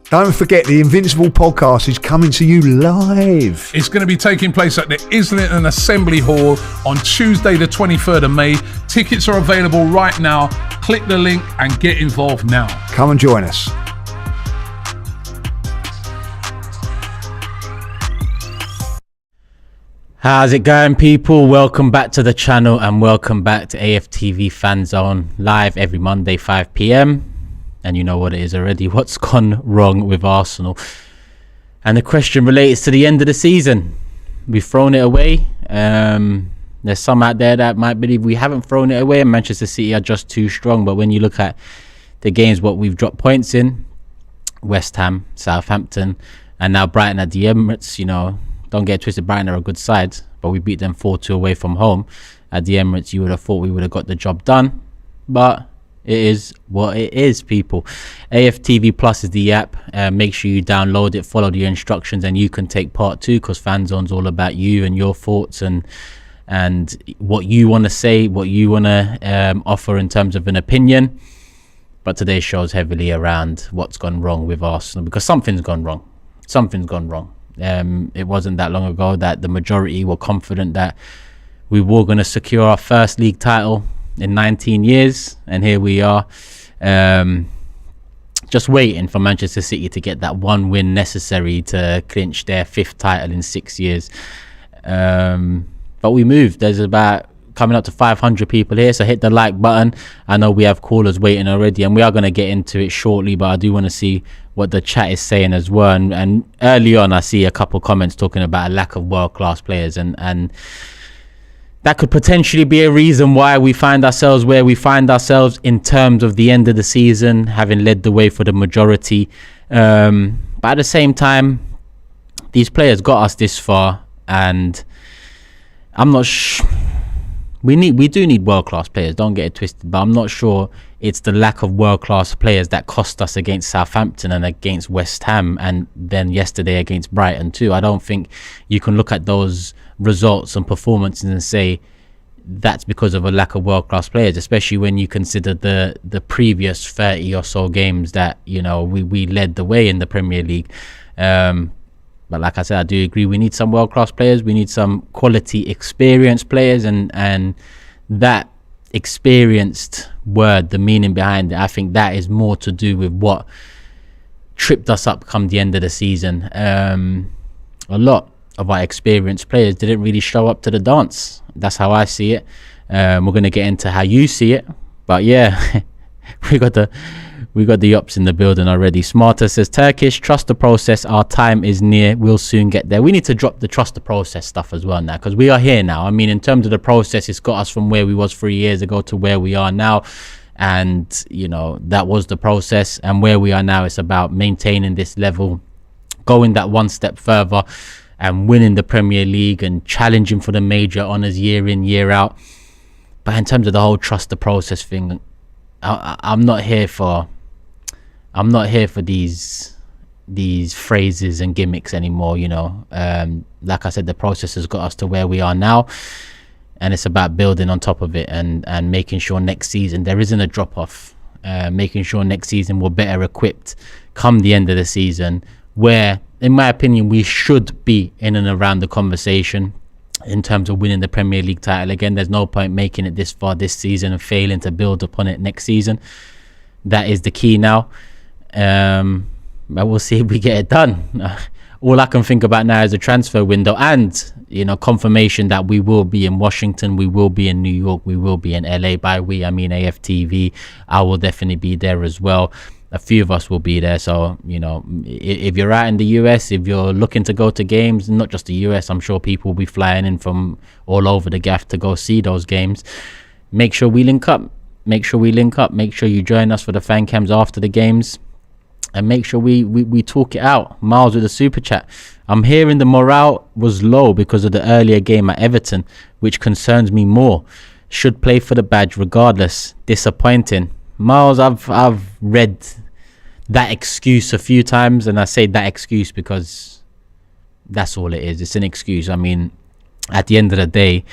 Don't forget, the Invincible podcast is coming to you live. It's going to be taking place at the Islington Assembly Hall on Tuesday, the 23rd of May. Tickets are available right now. Click the link and get involved now. Come and join us. How's it going, people? Welcome back to the channel and welcome back to AFTV FANZONE, live every Monday 5 p.m. And you know what it is already. What's gone wrong with Arsenal? And the question relates to the end of the season. We've thrown it away. There's some out there that might believe we haven't thrown it away and Manchester City are just too strong. But when you look at the games, what we've dropped points in, West Ham, Southampton, and now Brighton at the Emirates, you know, don't get twisted, Brighton are a good side, but we beat them 4-2 away from home. At the Emirates, you would have thought we would have got the job done. But it is what it is, people. AFTV Plus is the app. Make sure you download it, follow the instructions, and you can take part too, because FANZONE's all about you and your thoughts and what you want to say, what you want to offer in terms of an opinion. But today's show is heavily around what's gone wrong with Arsenal, because something's gone wrong. Something's gone wrong. It wasn't that long ago that the majority were confident that we were going to secure our first league title in 19 years, and here we are, just waiting for Manchester City to get that one win necessary to clinch their 5th title in 6 years. But we moved. There's about coming up to 500 people here, so hit the like button. I know we have callers waiting already, and we are going to get into it shortly, but I do want to see what the chat is saying as well. And early on, I see a couple comments talking about a lack of world-class players, and that could potentially be a reason why we find ourselves where we find ourselves in terms of the end of the season, having led the way for the majority. But at the same time, these players got us this far, and I'm not we do need world-class players, don't get it twisted, but I'm not sure it's the lack of world-class players that cost us against Southampton and against West Ham, and then yesterday against Brighton too. I don't think you can look at those results and performances and say that's because of a lack of world-class players, especially when you consider the previous 30 or so games that, you know, we led the way in the Premier League. But like I said, I do agree we need some world-class players. We need some quality experienced players, and that experienced word, the meaning behind it, I think that is more to do with what tripped us up come the end of the season. A lot of our experienced players didn't really show up to the dance. That's how I see it. We're going to get into how you see it, but yeah, we got the ops in the building already. Smarter says, Turkish, trust the process, our time is near, we'll soon get there. We need to drop the trust the process stuff as well now, because we are here now. I mean, in terms of the process, it's got us from where we was 3 years ago to where we are now, and you know, that was the process. And where we are now, it's about maintaining this level, going that one step further and winning the Premier League and challenging for the major honours year in, year out. But in terms of the whole trust the process thing, I'm not here for these phrases and gimmicks anymore, you know. Like I said, the process has got us to where we are now, and it's about building on top of it and making sure next season there isn't a drop-off, making sure next season we're better equipped come the end of the season, where in my opinion we should be in and around the conversation in terms of winning the Premier League title again. There's no point making it this far this season and failing to build upon it next season. That is the key now. But we'll see if we get it done. All I can think about now is a transfer window, and you know, confirmation that we will be in Washington, we will be in New York, we will be in LA. By we, I mean AFTV. I will definitely be there as well. A few of us will be there. So, you know, if you're out in the US, if you're looking to go to games, not just the US, I'm sure people will be flying in from all over the gaff to go see those games. Make sure we link up. Make sure you join us for the fan cams after the games, and make sure we talk it out. Miles with a super chat. I'm hearing the morale was low because of the earlier game at Everton, which concerns me more. Should play for the badge regardless. Disappointing. Miles, I've read that excuse a few times, and I say that excuse because that's all it is. It's an excuse. I mean, at the end of the day,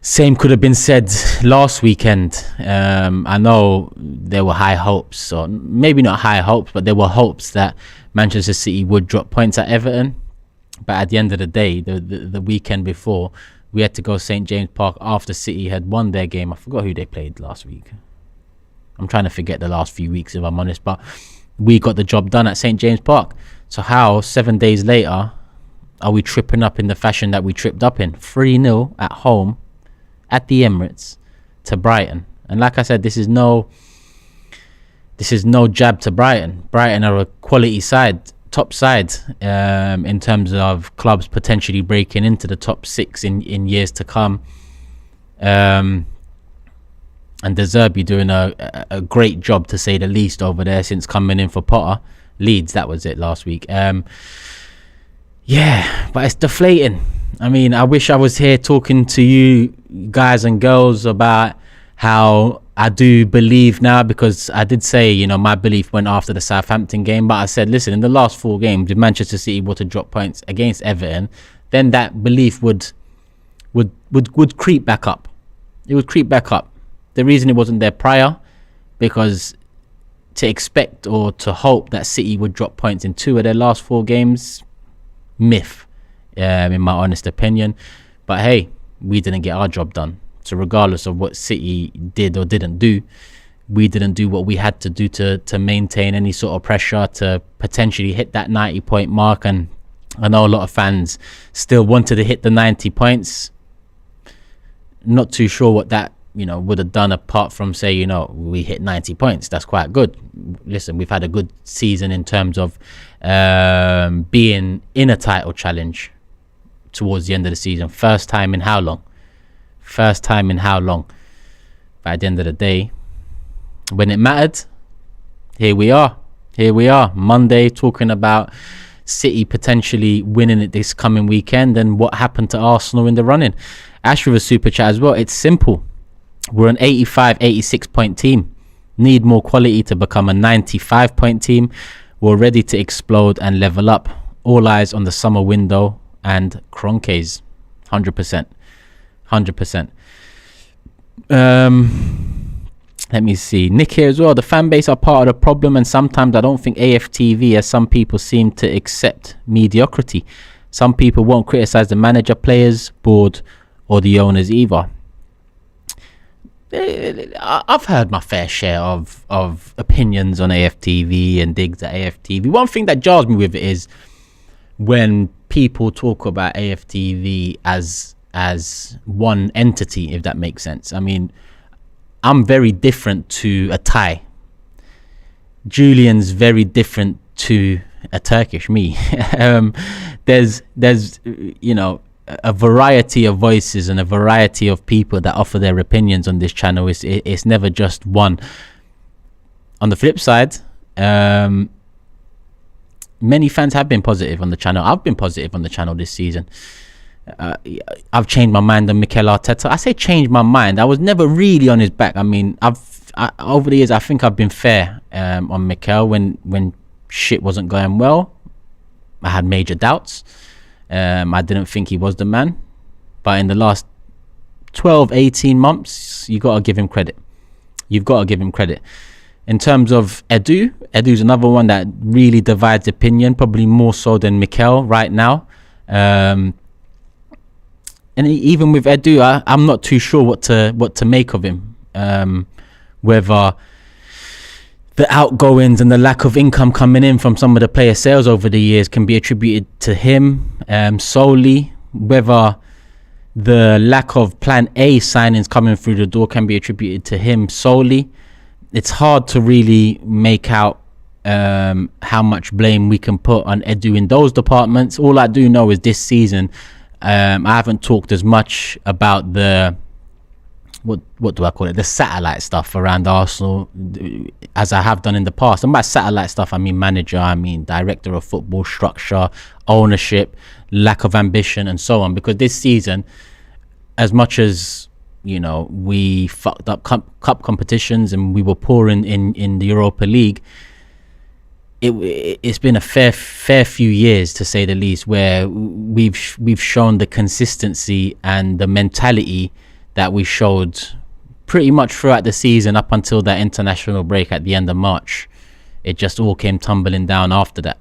Same could have been said last weekend. I know there were high hopes, or maybe not high hopes, but there were hopes that Manchester City would drop points at Everton. But at the end of the day, the weekend before, we had to go St. James Park after City had won their game. I forgot who they played last week. I'm trying to forget the last few weeks, if I'm honest. But we got the job done at St. James Park. So how, 7 days later, are we tripping up in the fashion that we tripped up in? 3-0 at home at the Emirates to Brighton. And like I said, this is no jab to Brighton. Brighton are a quality side, top side, in terms of clubs potentially breaking into the top 6 in years to come. And De Zerbi doing a great job, to say the least, over there since coming in for Potter. Leeds, that was it last week. Yeah, but it's deflating. I mean, I wish I was here talking to you guys and girls about how I do believe now, because I did say, you know, my belief went after the Southampton game, but I said, listen, in the last 4 games, if Manchester City were to drop points against Everton, then that belief would creep back up. It would creep back up. The reason it wasn't there prior, because to expect or to hope that City would drop points in 2 of their last 4 games, myth, in my honest opinion. But hey, we didn't get our job done. So regardless of what City did or didn't do, we didn't do what we had to do to maintain any sort of pressure to potentially hit that 90-point mark. And I know a lot of fans still wanted to hit the 90 points. Not too sure what that, you know, would have done, apart from say, you know, we hit 90 points. That's quite good. Listen, we've had a good season in terms of being in a title challenge towards the end of the season. First time in how long? But at the end of the day, when it mattered, here we are. Monday, talking about City potentially winning it this coming weekend, and what happened to Arsenal in the running. Ash with a super chat as well. It's simple. We're an 86 point team. Need more quality to become a 95 point team. We're ready to explode and level up. All eyes on the summer window and Kroenkes. 100%. Let me see. Nick here as well. The fan base are part of the problem, and sometimes I don't think AFTV, as some people seem to accept mediocrity. Some people won't criticize the manager, players, board, or the owners either. I've heard my fair share of opinions on AFTV and digs at AFTV. One thing that jars me with it is when people talk about AFTV as one entity, if that makes sense. I mean, I'm very different to a Thai. Julian's very different to a Turkish me. There's you know, a variety of voices and a variety of people that offer their opinions on this channel. It's never just one. On the flip side, many fans have been positive on the channel. I've been positive on the channel this season. I've changed my mind on Mikel Arteta. I say changed my mind. I was never really on his back. I mean, over the years, I think I've been fair on Mikel. When shit wasn't going well, I had major doubts. I didn't think he was the man. But in the last 12-18 months, you've got to give him credit. In terms of Edu's another one that really divides opinion, probably more so than Mikel right now. And even with Edu, I'm not too sure what to make of him. Whether the outgoings and the lack of income coming in from some of the player sales over the years can be attributed to him solely, whether the lack of plan A signings coming through the door can be attributed to him solely. It's hard to really make out how much blame we can put on Edu in those departments. All I do know is this season, I haven't talked as much about the what do I call it, the satellite stuff around Arsenal as I have done in the past. And by satellite stuff, I mean manager, I mean director of football, structure, ownership, lack of ambition, and so on. Because this season, as much as, you know, we fucked up cup competitions and we were poor in the Europa League, it's been a fair few years, to say the least, where we've shown the consistency and the mentality that we showed pretty much throughout the season up until that international break at the end of March. It just all came tumbling down after that.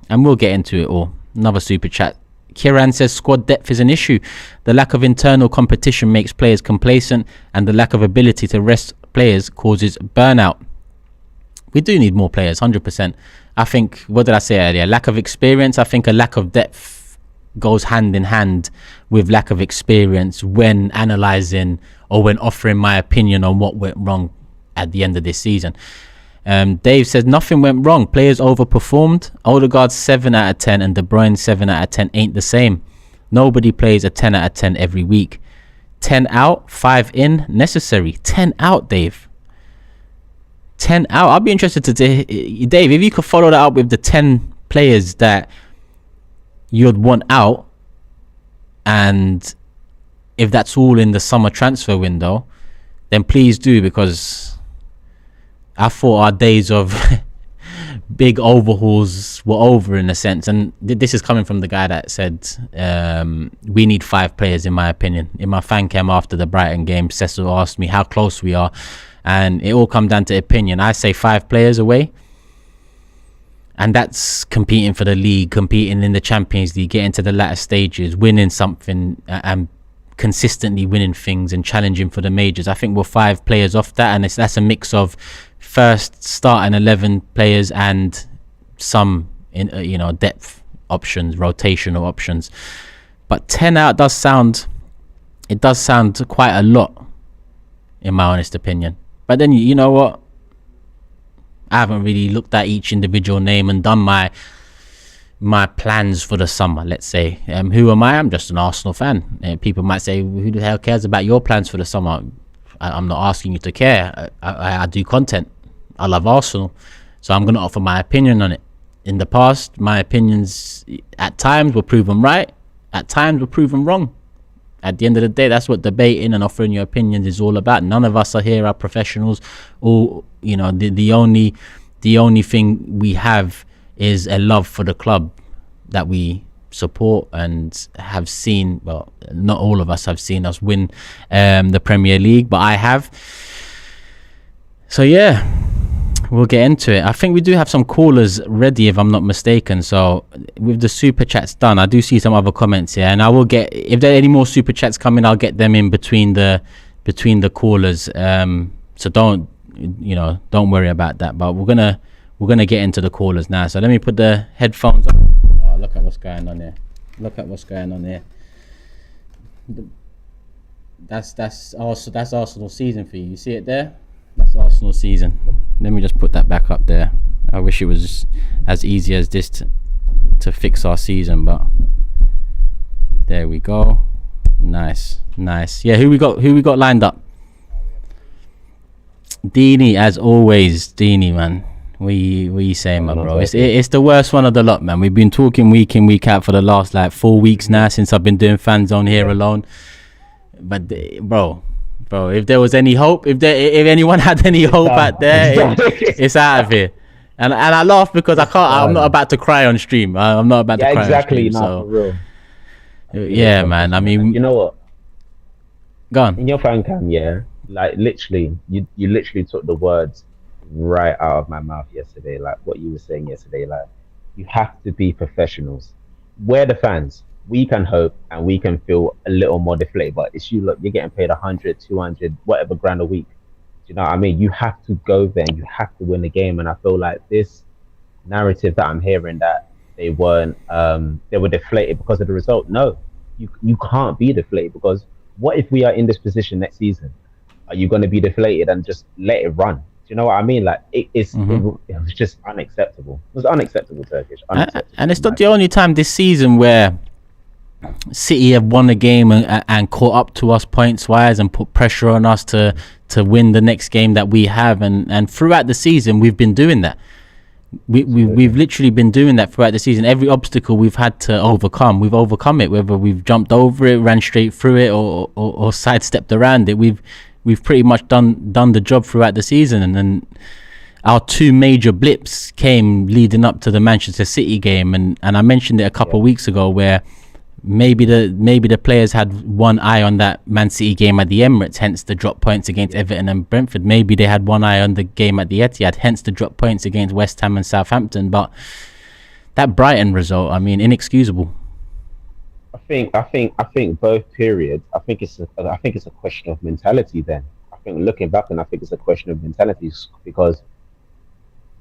And we'll get into it all. Another super chat. Kieran says squad depth is an issue. The lack of internal competition makes players complacent, and the lack of ability to rest players causes burnout. We do need more players, 100%. I think, what did I say earlier? Lack of experience. I think a lack of depth goes hand in hand with lack of experience when analysing or when offering my opinion on what went wrong at the end of this season. Dave says nothing went wrong. Players overperformed. Odegaard 7 out of 10 and De Bruyne 7 out of 10 ain't the same. Nobody plays a 10 out of 10 every week. 10 out, 5 in, necessary. 10 out, Dave. 10 out. I'll be interested to Dave, if you could follow that up with the 10 players that you'd want out, and if that's all in the summer transfer window, then please do, because I thought our days of big overhauls were over in a sense. And this is coming from the guy that said we need 5 players, in my opinion. In my fan cam after the Brighton game, Cecil asked me how close we are, and it all come down to opinion. I say 5 players away, and that's competing for the league, competing in the Champions League, getting to the latter stages, winning something, and consistently winning things and challenging for the majors. I think we're 5 players off that, and that's a mix of first starting 11 players and some in depth options, rotational options. But 10 out does sound quite a lot, in my honest opinion. But then, you know what, I haven't really looked at each individual name and done my plans for the summer, let's say. Who am I? I'm just an Arsenal fan. People might say, who the hell cares about your plans for the summer? I'm not asking you to care. I do content. I love Arsenal, so I'm going to offer my opinion on it. In the past, my opinions at times were proven right, at times were proven wrong. At the end of the day, that's what debating and offering your opinions is all about. None of us are here are professionals. Or the only thing we have is a love for the club that we support and have seen. Well, not all of us have seen us win the Premier League, but I have. So yeah, we'll get into it. I think we do have some callers ready, if I'm not mistaken. So with the super chats done, I do see some other comments here, and I will get, if there are any more super chats coming, I'll get them in between the callers. So don't worry about that. But we're gonna get into the callers now. So let me put the headphones on. Oh, look at what's going on here. That's Arsenal season for you. You see it there? That's Arsenal season. Let me just put that back up there. I wish it was as easy as this to fix our season, but there we go. Nice. Yeah, who we got lined up? Dini, as always. Dini, man. What you saying, my bro? It's the worst one of the lot, man. We've been talking week in, week out for the last 4 weeks now since I've been doing FANZONE here alone. But bro, if there was any hope, if anyone had any hope out there, it's out of here. And I laugh because I can't. I'm not about to cry on stream. I'm not about to cry exactly, on stream. For real. Yeah, man. I mean, you know what? Go on. In your fan cam, literally, you literally took the words right out of my mouth yesterday. Like what you were saying yesterday. Like, you have to be professionals. We're the fans. We can hope and we can feel a little more deflated, but it's you. Look, you're getting paid 100, 200, whatever grand a week. Do you know what I mean? You have to go there and you have to win the game. And I feel like this narrative that I'm hearing, that they were deflated because of the result. No, you can't be deflated, because what if we are in this position next season? Are you going to be deflated and just let it run? Do you know what I mean? Like it was just unacceptable. It was unacceptable, Turkish. Unacceptable. And it's not the only time this season where City have won a game and caught up to us points wise and put pressure on us to win the next game that we have, and throughout the season we've been doing that. We've literally been doing that throughout the season. Every obstacle we've had to overcome, we've overcome it, whether we've jumped over it, ran straight through it, or sidestepped around it. We've pretty much done the job throughout the season. And then our 2 major blips came leading up to the Manchester City game, and I mentioned it a couple of weeks ago, where maybe the players had one eye on that Man City game at the Emirates, hence the drop points against Everton and Brentford. Maybe they had one eye on the game at the Etihad, hence the drop points against West Ham and Southampton. But that Brighton result, I mean, inexcusable. I think both periods. I think it's a question of mentality. Then I think looking back, and I think it's a question of mentality because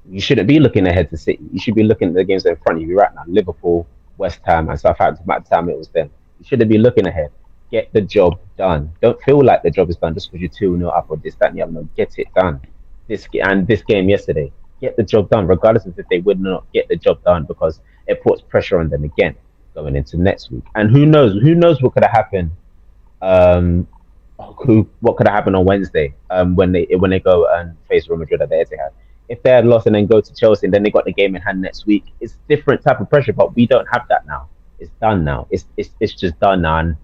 you shouldn't be looking ahead to City. You should be looking at the games in front of you right now. Liverpool, West Ham, and Southampton. At the time it was them. You shouldn't be looking ahead. Get the job done. Don't feel like the job is done just because you're 2-0 up or this, that, and the other. No, get it done. This game yesterday. Get the job done, regardless of if they would not get the job done, because it puts pressure on them again going into next week. And who knows what could have happened? What could have happened on Wednesday? When they go and face Real Madrid at the Etihad. If they had lost and then go to Chelsea and then they got the game in hand next week, it's different type of pressure. But we don't have that now. It's done now. It's just done now. And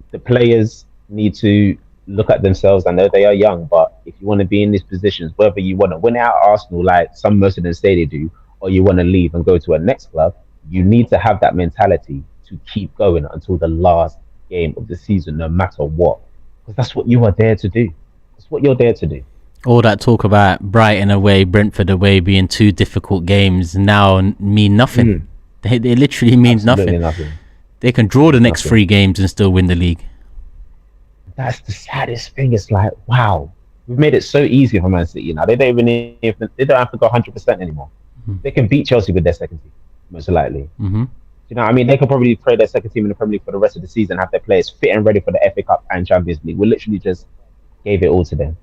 the players need to look at themselves. I know they are young, but if you want to be in these positions, whether you want to win out Arsenal like most of them say they do, or you want to leave and go to a next club, you need to have that mentality to keep going until the last game of the season, no matter what. Because that's what you are there to do. That's what you're there to do. All that talk about Brighton away, Brentford away being two difficult games now mean nothing. They literally means nothing. They can draw the next 3 games and still win the league. That's the saddest thing. It's like, wow, we've made it so easy for Man City now. They don't have to go 100% anymore. They can beat Chelsea with their second team, most likely. You know what I mean? They could probably play their second team in the Premier League for the rest of the season, have their players fit and ready for the FA Cup and Champions League. We literally just gave it all to them.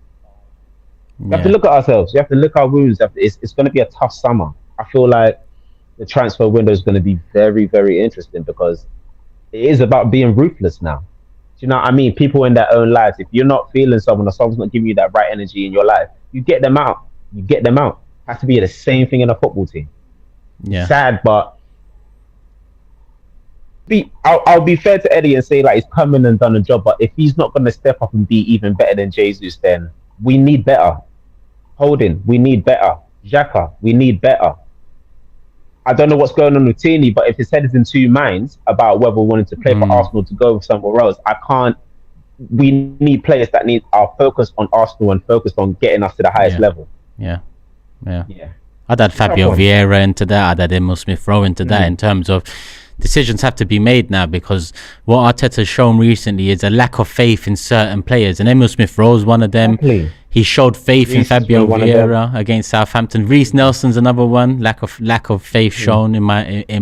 You have to look at ourselves. You have to look at our wounds. It's going to be a tough summer. I feel like the transfer window is going to be very, very interesting because it is about being ruthless now. Do you know what I mean? People in their own lives, if you're not feeling someone or someone's not giving you that right energy in your life, you get them out. You get them out. Has to be the same thing in a football team. Yeah. Sad, but I'll be fair to Eddie and say like he's come in and done a job, but if he's not going to step up and be even better than Jesus, then we need better. Holding, we need better. Xhaka, we need better. I don't know what's going on with Tierney, but if his head is in 2 minds about whether we wanted to play for Arsenal to go somewhere else, we need players that are focused on Arsenal and focused on getting us to the highest level. Yeah. I'd add Fabio Vieira into that. I'd add Emil Smith-Rowe into that in terms of decisions have to be made now, because what Arteta's shown recently is a lack of faith in certain players, and Emil Smith-Rowe is one of them. Exactly. He showed faith in Fabio Vieira against Southampton. Reece Nelson's another one. Lack of faith shown in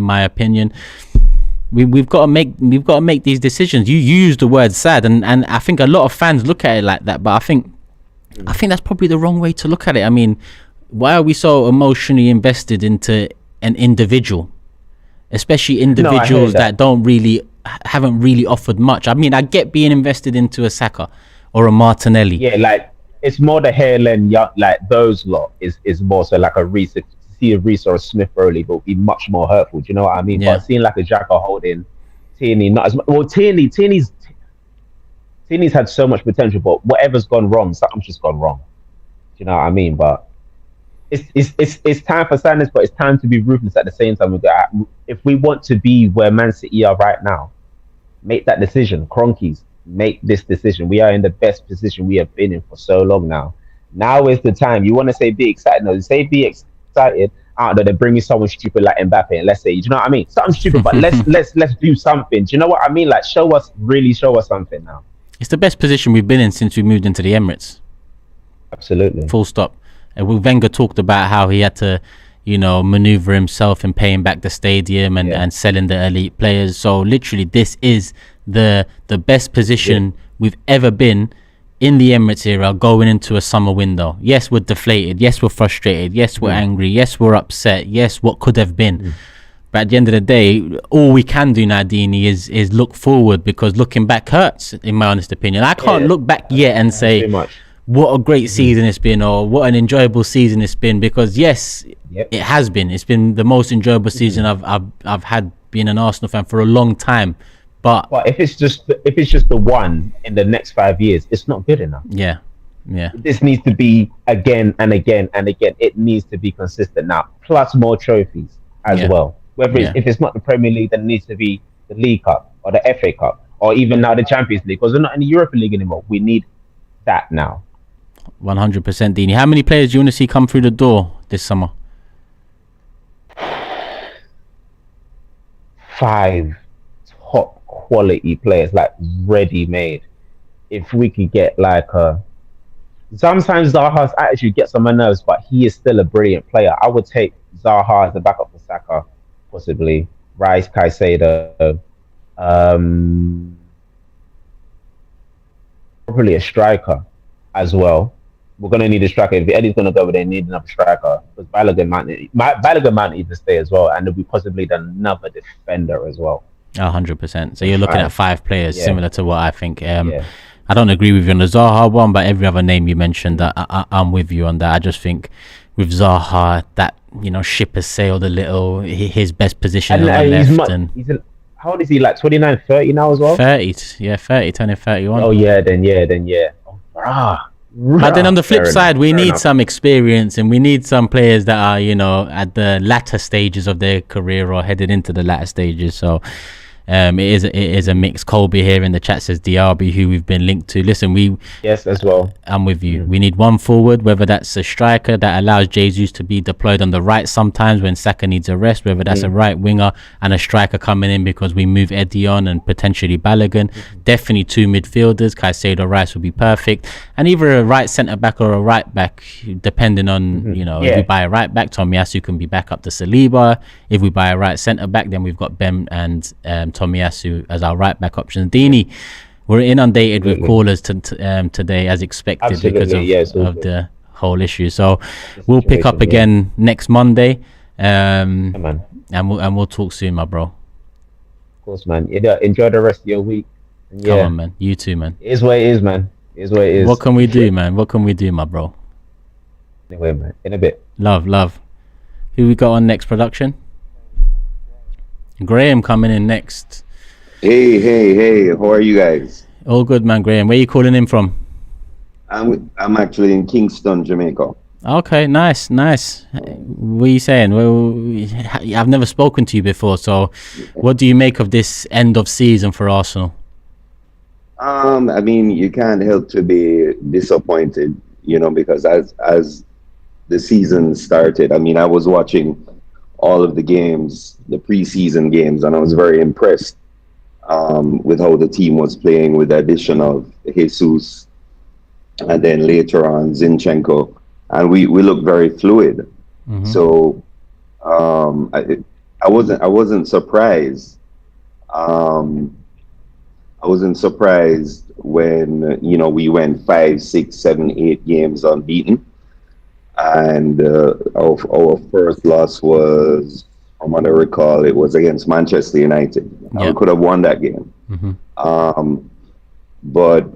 my opinion. We've got to make these decisions. You used the word sad, and I think a lot of fans look at it like that, but I think that's probably the wrong way to look at it. I mean, why are we so emotionally invested into an individual, especially individuals that haven't really offered much? I mean, I get being invested into a Saka or a Martinelli. Yeah, like it's more the Haaland, like those lot is more so like a Reece. To see a Reece or a Smith Rowe would be much more hurtful. Do you know what I mean? Yeah. But seeing like a Xhaka holding Tierney, not as much. Well, Tierney's had so much potential, but whatever's gone wrong, something's just gone wrong. Do you know what I mean? But it's time for sadness, but it's time to be ruthless at the same time. If we want to be where Man City are right now, make that decision. Cronkies, make this decision. We are in the best position we have been in for so long now. Now is the time. You want to say be excited? No, say be excited. I don't know, they bring me someone stupid like Mbappe, and let's say, you know what I mean? Something stupid, but let's do something. Do you know what I mean? Like show us something now. It's the best position we've been in since we moved into the Emirates. Absolutely. Full stop. And Wenger talked about how he had to, maneuver himself and paying back the stadium and selling the elite players. So literally, this is the best position we've ever been in the Emirates era going into a summer window. Yes, we're deflated. Yes, we're frustrated. Yes, we're angry. Yes, we're upset. Yes, what could have been. But at the end of the day, all we can do now, Dini, is look forward, because looking back hurts, in my honest opinion. I can't look back yet and say what a great season it's been or what an enjoyable season it's been, because yes, it has been. It's been the most enjoyable season I've had being an Arsenal fan for a long time. But if it's just the one in the next 5 years, it's not good enough. Yeah. This needs to be again and again and again. It needs to be consistent now, plus more trophies as well. Whether if it's not the Premier League, then it needs to be the League Cup. or the FA Cup, or even now the Champions League, because we're not in the Europa League anymore. We need that now. 100%, Dini. How many players do you want to see come through the door this summer? 5 top quality players, like ready made. If we could get like sometimes Zaha's attitude gets on my nerves, but he is still a brilliant player. I would take Zaha as a backup for Saka, possibly. Rice, Caicedo, probably a striker as well. We're going to need a striker. If Eddie's going to go, they need another striker, because Balogun might need to stay as well, and there'll be possibly another defender as well. 100%. So you're looking at 5 players, Yeah. similar to what I think. I don't agree with you on the Zaha one, but every other name you mentioned, I'm with you on that. I just think with Zaha, that ship has sailed a little. His best position on the left, how old is he? Like 29, 30 now as well. 30, 30, turning 31. Oh yeah, then yeah. Oh, But then on the flip side, we need some experience, and we need some players that are, at the latter stages of their career or headed into the latter stages. So it is a mix. Colby here in the chat says Diaby, who we've been linked to. Listen, yes, as well. I'm with you. We need one forward, whether that's a striker that allows Jesus to be deployed on the right sometimes when Saka needs a rest, whether that's a right winger and a striker coming in because we move Eddie on and potentially Balogun. Definitely 2 midfielders. Caicedo, Rice would be perfect. And either a right centre-back or a right-back, depending on, if we buy a right-back, Tomiyasu can be back up to Saliba. If we buy a right centre-back, then we've got Ben and Tomiyasu as our right-back options. Dini, we're inundated with callers today, as expected, because of the whole issue. So we'll pick up again next Monday, and we'll talk soon, my bro. Of course, man. Enjoy the rest of your week. Come on, man. You too, man. It is what it is, man. It is what it is. What can we do, man? What can we do, my bro? Anyway, man. In a bit. Love. Who we got on next production? Graham coming in next. Hey, how are you guys? All good, man. Graham, where are you calling in from? I'm actually in Kingston, Jamaica. Okay, nice. What are you saying? Well, I've never spoken to you before, so what do you make of this end of season for Arsenal? I mean, you can't help to be disappointed, because as the season started, I mean, I was watching all of the games, the preseason games, and I was very impressed with how the team was playing, with the addition of Jesus and then later on Zinchenko, and we looked very fluid. So I wasn't surprised. I wasn't surprised when we went 5, 6, 7, 8 games unbeaten. And our first loss was, from what I recall, it was against Manchester United. Yeah. We could have won that game. But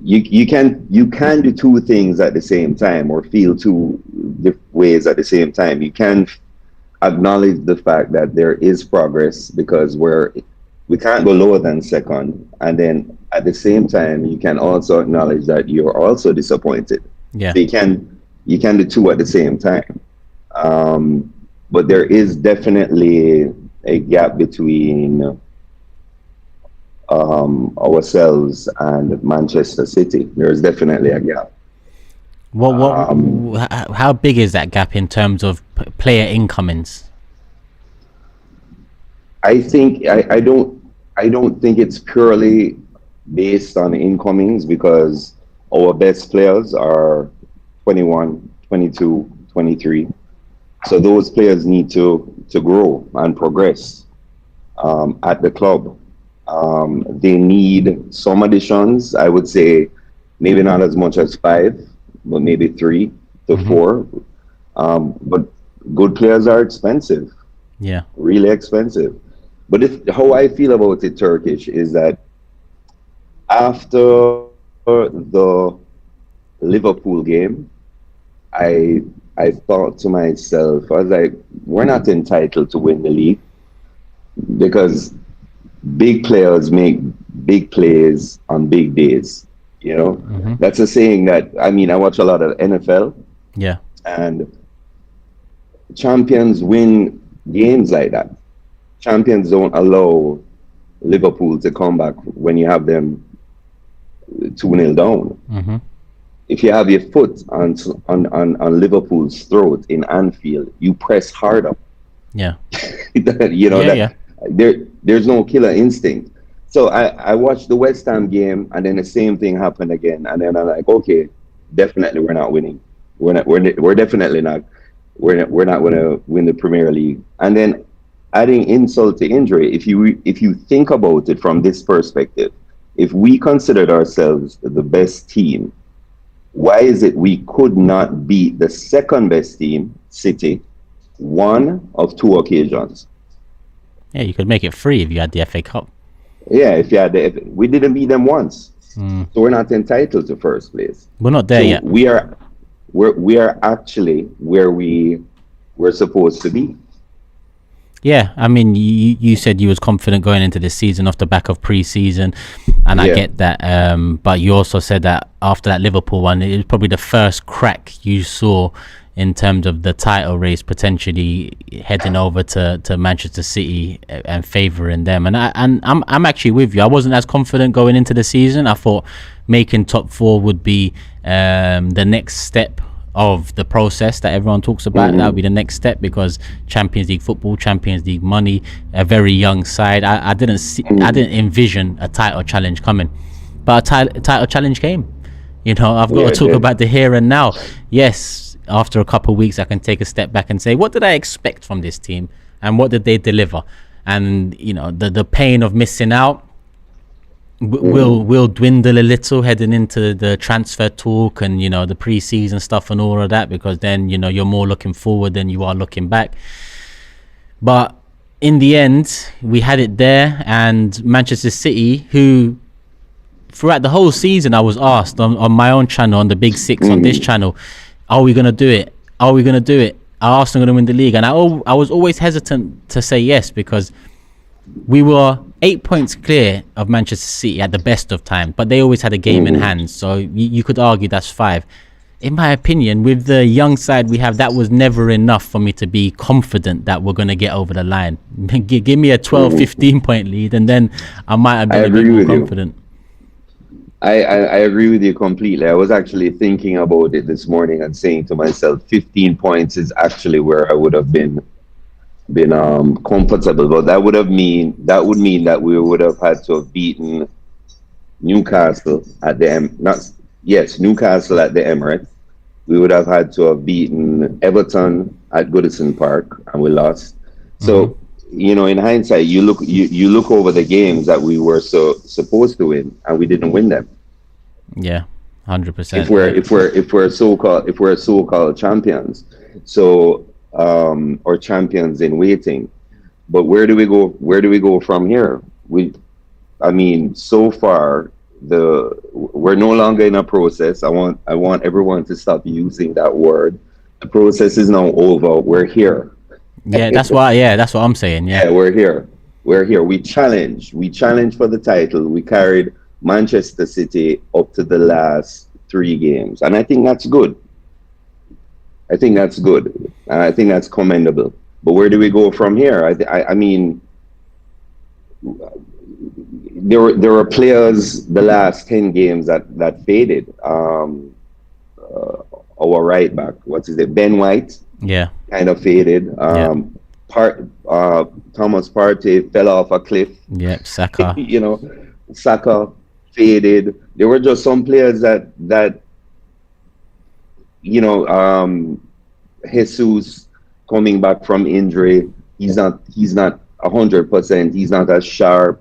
you can do 2 things at the same time, or feel 2 ways at the same time. You can acknowledge the fact that there is progress, because we can't go lower than second, and then at the same time you can also acknowledge that you're also disappointed. Yeah. So you can do 2 at the same time. But there is definitely a gap between ourselves and Manchester City. There's definitely a gap. How big is that gap in terms of player incomings? I think I don't think it's purely based on incomings, because our best players are 21, 22, 23. So those players need to grow and progress at the club. They need some additions. I would say maybe not as much as 5, but maybe 3 to 4. But good players are expensive. Yeah, really expensive. But how I feel about it, Turkish, is that after the Liverpool game, I thought to myself, I was like, we're not entitled to win the league, because big players make big plays on big days. That's a saying that, I mean, I watch a lot of NFL. Yeah. And champions win games like that. Champions don't allow Liverpool to come back when you have them 2-0 down. Mm-hmm. If you have your foot on Liverpool's throat in Anfield, you press harder. Yeah. There's no killer instinct. So I watched the West Ham game, and then the same thing happened again. And then I'm like, okay, definitely we're not winning. We're definitely not. We're not going to win the Premier League. And then adding insult to injury, if you think about it from this perspective, if we considered ourselves the best team, why is it we could not beat the second best team, City, one of two occasions? Yeah, you could make it free if you had the FA Cup. Yeah, if you had we didn't beat them once, so we're not entitled to first place. We're not there yet. We are actually where we're supposed to be. Yeah, I mean, you said you was confident going into this season off the back of pre-season, and I get that. But you also said that after that Liverpool one, it was probably the first crack you saw in terms of the title race potentially heading over to Manchester City and favouring them. And I'm actually with you. I wasn't as confident going into the season. I thought making top four would be the next step of the process that everyone talks about. That would be the next step, because Champions League football, Champions League money, a very young side. I didn't envision a title challenge coming, but a title challenge came. I've got to talk about the here and now. Yes, after a couple of weeks, I can take a step back and say, what did I expect from this team, and what did they deliver? And the pain of missing out will dwindle a little heading into the transfer talk and the pre-season stuff and all of that, because then you're more looking forward than you are looking back. But in the end, we had it there, and Manchester City, who throughout the whole season I was asked on my own channel, on the Big Six, on this channel, are we going to do it? Are we going to do it? Are Arsenal going to win the league? And I was always hesitant to say yes, because we were 8 points clear of Manchester City at the best of times, but they always had a game in hand. So you could argue that's 5. In my opinion, with the young side we have, that was never enough for me to be confident that we're going to get over the line. Give me a 12, 15 point lead, and then I might have been a bit more confident. I agree with you completely. I was actually thinking about it this morning and saying to myself, 15 points is actually where I would have been comfortable, but that would mean that we would have had to have beaten Newcastle at Newcastle at the Emirates. We would have had to have beaten Everton at Goodison Park, and we lost. So in hindsight, you look over the games that we were supposed to win, and we didn't win them. Yeah, 100%. If we're so-called champions, so or champions in waiting. But where do we go from here? So far we're no longer in a process. I want everyone to stop using that word. The process is now over. We're here. Yeah, that's what I'm saying. Yeah, we're here. We challenged for the title. We carried Manchester City up to the last 3 games, and I think that's good. I think that's commendable. But where do we go from here? I mean, there were players the last 10 games that faded. Our right back, Ben White? Yeah, kind of faded. Thomas Partey fell off a cliff. Yeah, Saka. Saka faded. There were just some players that Jesus coming back from injury. He's not 100%. He's not as sharp.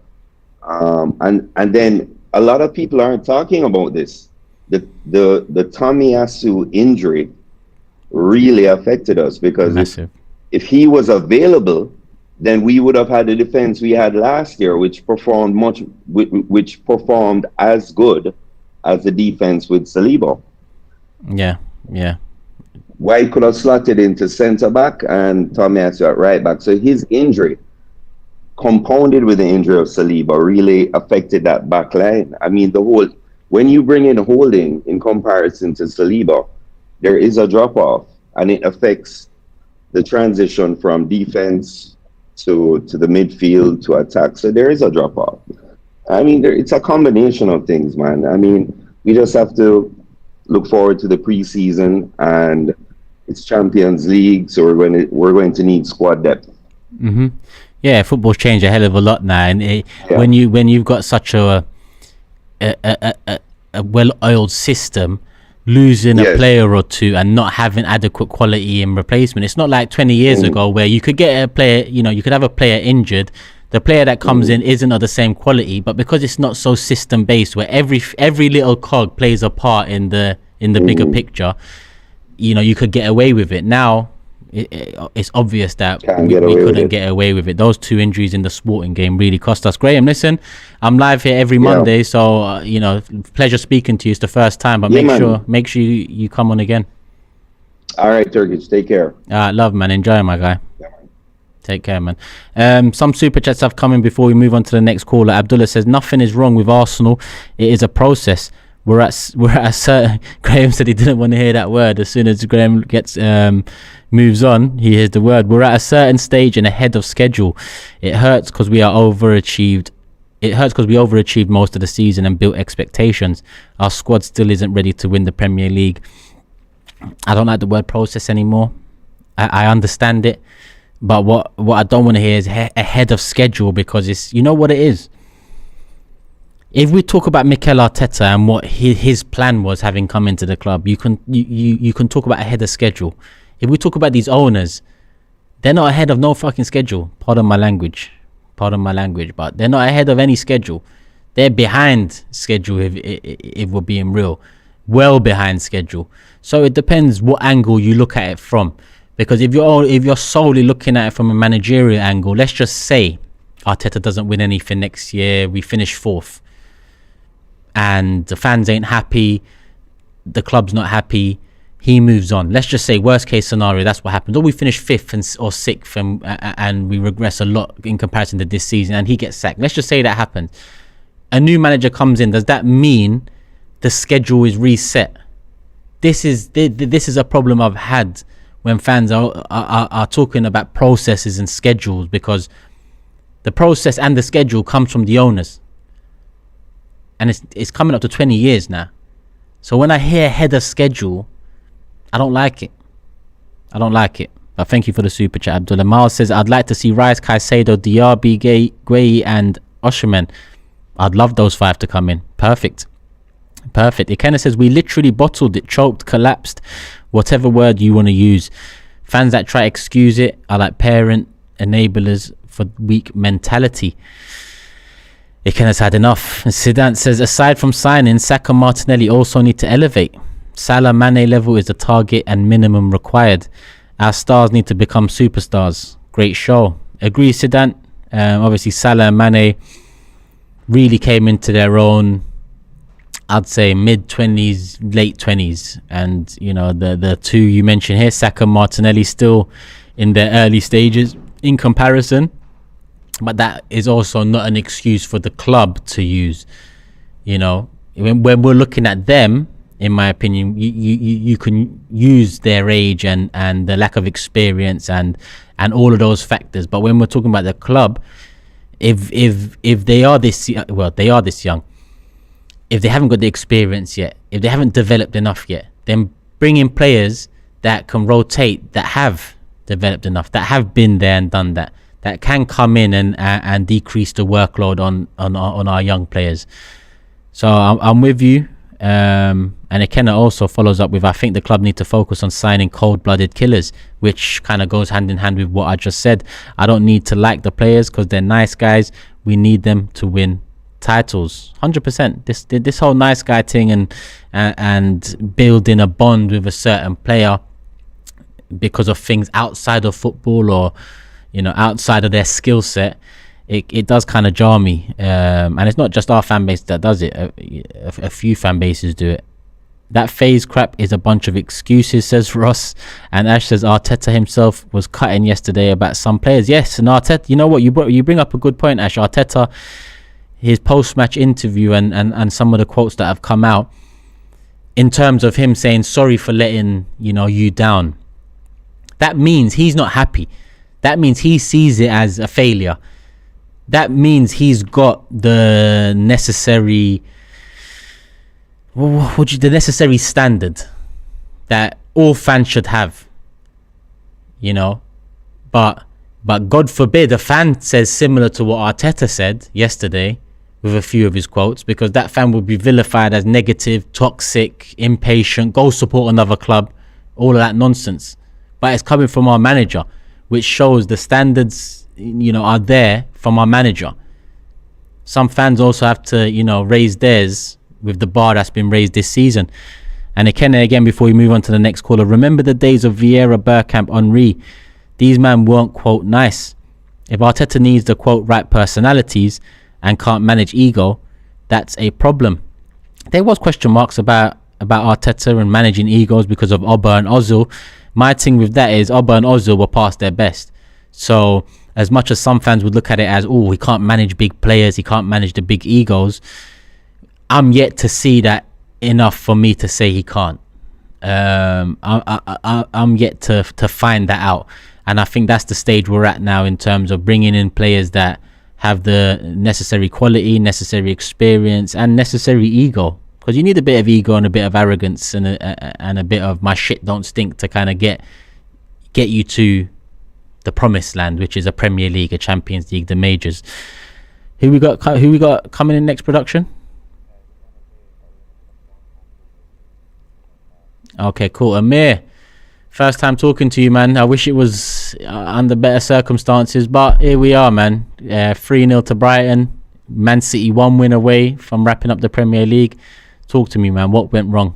And then a lot of people aren't talking about this. The Tomiyasu injury really affected us, because if he was available, then we would have had the defense we had last year, which performed as good as the defense with Saliba. Yeah. White could have slotted into centre back and Tomiyasu at right back. So his injury, compounded with the injury of Saliba, really affected that back line. I mean, when you bring in Holding in comparison to Saliba, there is a drop off, and it affects the transition from defense to the midfield to attack. So there is a drop off. I mean, it's a combination of things, man. I mean, we just have to look forward to the preseason, and it's Champions League, so we're going to need squad depth. Mm-hmm. Yeah, football's changed a hell of a lot now, and when you've got such a well-oiled system, losing a player or two and not having adequate quality in replacement. It's not like 20 years ago where you could get a player, you could have a player injured. The player that comes in isn't of the same quality, but because it's not so system based, where every little cog plays a part in the bigger picture, you could get away with it. Now it's obvious that we couldn't get away with it. Those two injuries in the sporting game really cost us. Graham, listen, I'm live here every Monday, so pleasure speaking to you. It's the first time, but make sure you come on again. All right, Turkish, take care. Love, man. Enjoy, my guy. Take care, man. Some super chats have come in before we move on to the next caller. Abdullah says nothing is wrong with Arsenal. It is a process. We're at a certain. Graham said he didn't want to hear that word. As soon as Graham gets moves on, he hears the word. We're at a certain stage and ahead of schedule. It hurts because we are overachieved. It hurts because we overachieved most of the season and built expectations. Our squad still isn't ready to win the Premier League. I don't like the word process anymore. I understand it. But what I don't want to hear is ahead of schedule, because it's, you know what it is. If we talk about Mikel Arteta and what his plan was having come into the club, you can talk about ahead of schedule. If we talk about these owners, they're not ahead of no fucking schedule. Pardon my language, but they're not ahead of any schedule. They're behind schedule if we're being real, well behind schedule. So it depends what angle you look at it from. Because if you're solely looking at it from a managerial angle, let's just say Arteta doesn't win anything next year, we finish fourth, and the fans ain't happy, the club's not happy, he moves on. Let's just say worst case scenario, that's what happens. Or we finish fifth or sixth and we regress a lot in comparison to this season, and he gets sacked. Let's just say that happens. A new manager comes in. Does that mean the schedule is reset? This is a problem I've had when fans are talking about processes and schedules, because the process and the schedule comes from the owners, and it's coming up to 20 years now. So when I hear head of schedule, I don't like it. But thank you for the super chat, Abdullah. Miles says, I'd like to see Rice, Caicedo, Diaby, Gueye and Osherman. I'd love those five to come in. Perfect. Ikenna says, we literally bottled it, choked, collapsed, whatever word you want to use. Fans that try to excuse it are like parent enablers for weak mentality. Ikenna's had enough. Zidane says, aside from signing, Saka, Martinelli also need to elevate. Salah, Mane level is the target and minimum required. Our stars need to become superstars. Great show. Agree, Zidane. Obviously, Salah and Mane really came into their own, I'd say mid-20s, late 20s. And, the two you mentioned here, Saka, Martinelli, still in their early stages in comparison. But that is also not an excuse for the club to use. When we're looking at them, in my opinion, you can use their age and the lack of experience and all of those factors. But when we're talking about the club, if they are this young, if they haven't got the experience yet, if they haven't developed enough yet, then bring in players that can rotate, that have developed enough, that have been there and done that can come in and decrease the workload on our young players. So I'm with you. And Ikenna also follows up with, I think the club need to focus on signing cold-blooded killers, which kind of goes hand in hand with what I just said. I don't need to like the players because they're nice guys. We need them to win titles. 100%. This whole nice guy thing and building a bond with a certain player because of things outside of football or outside of their skill set, it does kind of jar me. And it's not just our fan base that does it. A few fan bases do it. That phase crap is a bunch of excuses, says Ross. And Ash says Arteta himself was cutting yesterday about some players. Yes, and Arteta, you know what, you bring up a good point, Ash. Arteta, his post-match interview and some of the quotes that have come out in terms of him saying sorry for letting you down, that means he's not happy. that means he sees it as a failure. That means he's got the necessary standard that all fans should have, you know. But God forbid a fan says similar to what Arteta said yesterday with a few of his quotes, because that fan would be vilified as negative, toxic, impatient, go support another club, all of that nonsense. But it's coming from our manager, which shows the standards, you know, are there from our manager. Some fans also have to, you know, raise theirs with the bar that's been raised this season. And again, before we move on to the next caller, remember the days of Vieira, Bergkamp, Henry. These men weren't, quote, nice. If Arteta needs the, quote, right personalities and can't manage ego, that's a problem. There was question marks about Arteta and managing egos because of Oba and Ozil. My thing with that is Oba and Ozil were past their best. So as much as some fans would look at it as, oh, he can't manage big players, he can't manage the big egos, I'm yet to see that enough for me to say he can't. I'm yet to find that out. And I think that's the stage we're at now in terms of bringing in players that have the necessary quality, necessary experience, and necessary ego. Because you need a bit of ego and a bit of arrogance and a bit of my shit don't stink to kind of get you to the promised land, which is a Premier League, a Champions League, the majors. Who we got coming in next production? Okay, cool. Amir, first time talking to you, man. I wish it was under better circumstances, but here we are, man. 3-0 to Brighton. Man City 1 win away from wrapping up the Premier League. Talk to me, man. What went wrong?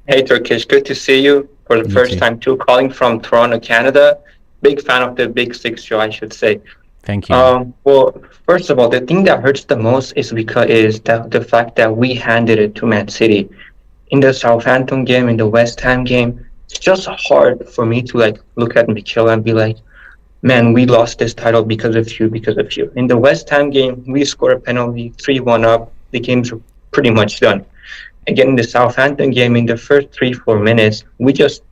Hey, Turkish. Good to see you for the first time too. Calling from Toronto, Canada. Big fan of the Big Six show, I should say. Thank you. Well, first of all, the thing that hurts the most is the fact that we handed it to Man City. In the Southampton game, in the West Ham game, it's just hard for me to like look at Mikel and be like, man, we lost this title because of you. In the West Ham game, we scored a penalty, 3-1 up. The game's pretty much done. Again, in the Southampton game, in the first 3-4 minutes, we just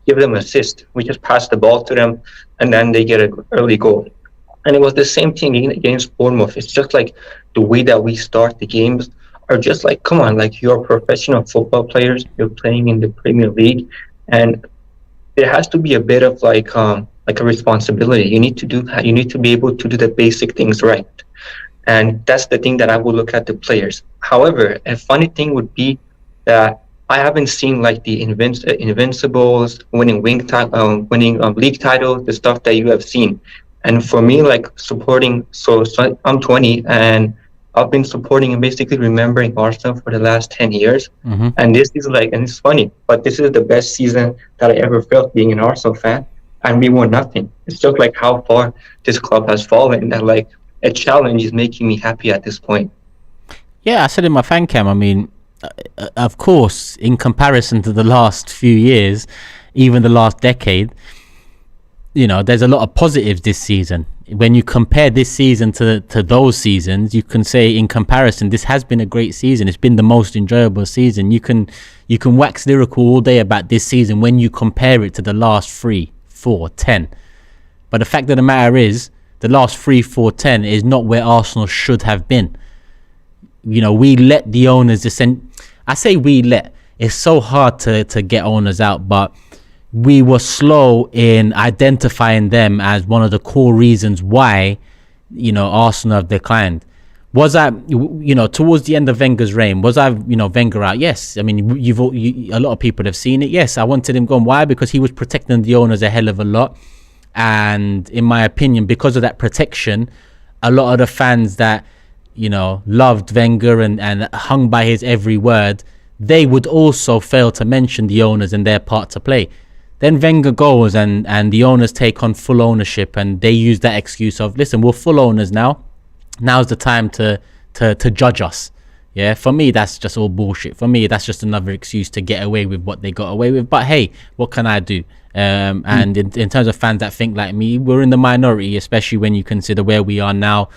give them assist. We just pass the ball to them, and then they get an early goal. And it was the same thing against Bournemouth. It's just like the way that we start the games are just like, come on, like you're professional football players, you're playing in the Premier League, and there has to be a bit of like a responsibility. You need to be able to do the basic things right. And that's the thing that I would look at the players. However, a funny thing would be that I haven't seen like the Invincibles winning league titles, the stuff that you have seen. And for me, like supporting, so I'm 20 and I've been supporting and basically remembering Arsenal for the last 10 years. Mm-hmm. And this is like, and it's funny, but this is the best season that I ever felt being an Arsenal fan. And we won nothing. It's just like how far this club has fallen, and like a challenge is making me happy at this point. Yeah, I said in my fan cam, I mean, of course, in comparison to the last few years, even the last decade, you know, there's a lot of positives this season. When you compare this season to those seasons, you can say in comparison, this has been a great season. It's been the most enjoyable season. You can wax lyrical all day about this season when you compare it to the last 3, 4, 10. But the fact of the matter is, the last 3, 4, 10 is not where Arsenal should have been. You know, we let the owners descend. I say we let. It's so hard to get owners out, but we were slow in identifying them as one of the core reasons why, you know, Arsenal have declined. Was I, you know, towards the end of Wenger's reign, was I, you know, Wenger out? Yes. I mean, a lot of people have seen it. Yes, I wanted him gone. Why? Because he was protecting the owners a hell of a lot. And in my opinion, because of that protection, a lot of the fans that, you know, loved Wenger and hung by his every word, they would also fail to mention the owners and their part to play. Then Wenger goes and the owners take on full ownership, and they use that excuse of, listen, we're full owners now. Now's the time to judge us. Yeah, for me, that's just all bullshit. For me, that's just another excuse to get away with what they got away with. But hey, what can I do? And in terms of fans that think like me, we're in the minority, especially when you consider where we are now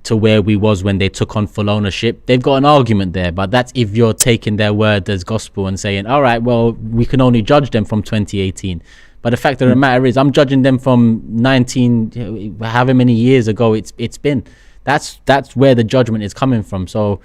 to where we was when they took on full ownership. They've got an argument there, but that's if you're taking their word as gospel and saying, all right, well, we can only judge them from 2018. But the fact of the matter is, I'm judging them from 19, however many years ago it's been. That's where the judgment is coming from. So,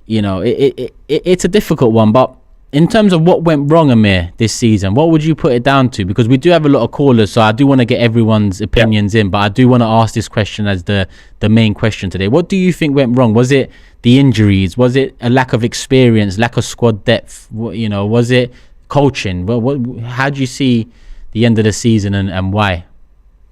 you know, it's a difficult one. But in terms of what went wrong, Amir, this season, what would you put it down to? Because we do have a lot of callers, so I do want to get everyone's opinions in. But I do want to ask this question as the main question today. What do you think went wrong? Was it the injuries? Was it a lack of experience, lack of squad depth? You know, was it coaching? How do you see the end of the season and why?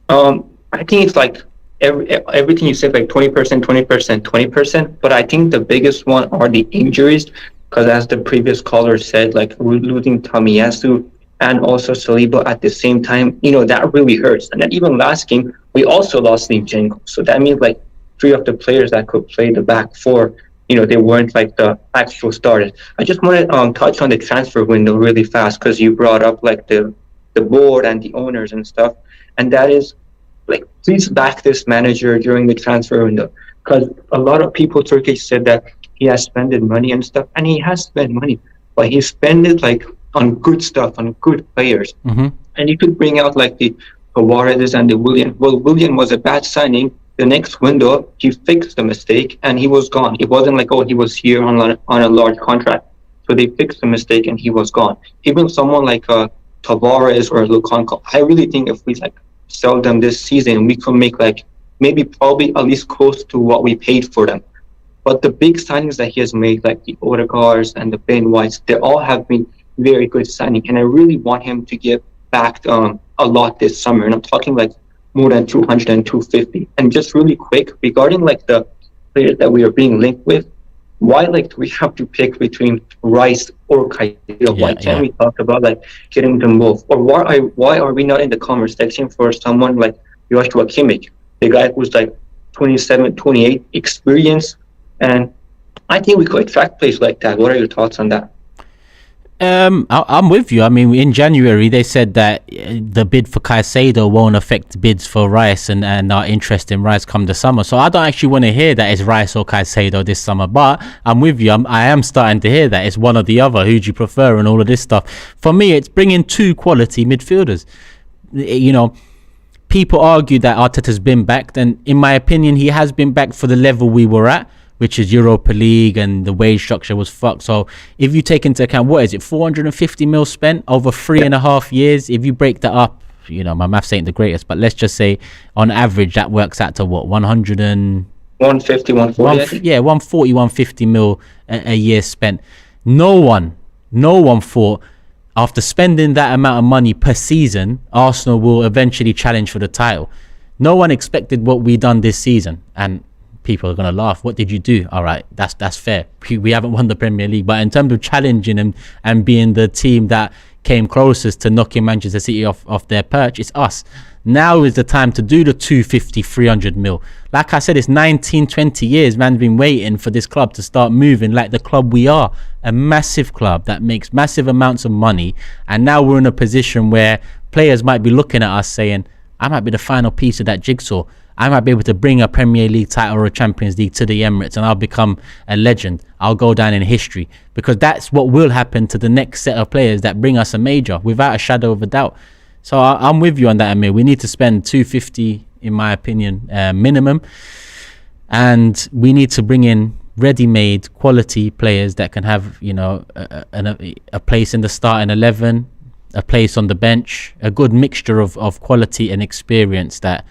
I think it's like everything you said, like 20%, 20%, 20%. But I think the biggest one are the injuries, because as the previous caller said, like losing Tomiyasu and also Saliba at the same time, you know, that really hurts. And then even last game, we also lost Zinchenko. So that means like 3 of the players that could play the back 4, you know, they weren't like the actual starters. I just want to touch on the transfer window really fast, because you brought up like the board and the owners and stuff. And that is, like, please back this manager during the transfer window, because a lot of people, Turkish, said that he has spent money and stuff, and he has spent money, but he spent it like on good stuff, on good players. And you could bring out like the Tavares and the Willian. Well, Willian was a bad signing. The next window, he fixed the mistake and he was gone. It wasn't like, oh, he was here on a large contract. So they fixed the mistake and he was gone. Even someone like Tavares or Lukaku, I really think if we like sell them this season, we could make like maybe probably at least close to what we paid for them. But the big signings that he has made, like the Odegaards and the Ben Whites, they all have been very good signings. And I really want him to get back a lot this summer. And I'm talking like more than 200 and 250. And just really quick, regarding like the players that we are being linked with, why like do we have to pick between Rice or Caicedo? Why can't we talk about like getting them both? Or why are we not in the conversation for someone like Joshua Kimmich, the guy who's like 27, 28, experience? And I think we could attract players like that. What are your thoughts on that? I'm with you. I mean, in January, they said that the bid for Caicedo won't affect bids for Rice and our interest in Rice come the summer. So I don't actually want to hear that it's Rice or Caicedo this summer. But I'm with you. I am starting to hear that it's one or the other. Who do you prefer and all of this stuff? For me, it's bringing 2 quality midfielders. You know, people argue that Arteta's been backed. And in my opinion, he has been backed for the level we were at, which is Europa League, and the wage structure was fucked. So if you take into account, what is it, 450 mil spent over 3.5 years? If you break that up, you know, my maths ain't the greatest, but let's just say on average that works out to what, 150, 140? Yeah, 140, 150 mil a year spent. No one thought after spending that amount of money per season, Arsenal will eventually challenge for the title. No one expected what we done this season. And people are going to laugh. What did you do? All right, that's fair. We haven't won the Premier League, but in terms of challenging and being the team that came closest to knocking Manchester City off their perch, it's us. Now is the time to do the 250, 300 mil. Like I said, it's 19, 20 years man's been waiting for this club to start moving like the club we are. A massive club that makes massive amounts of money. And now we're in a position where players might be looking at us saying, I might be the final piece of that jigsaw. I might be able to bring a Premier League title or a Champions League to the Emirates and I'll become a legend. I'll go down in history, because that's what will happen to the next set of players that bring us a major, without a shadow of a doubt. So I'm with you on that, Amir. We need to spend 250, in my opinion, minimum. And we need to bring in ready-made quality players that can have, you know, a place in the starting 11, a place on the bench, a good mixture of quality and experience that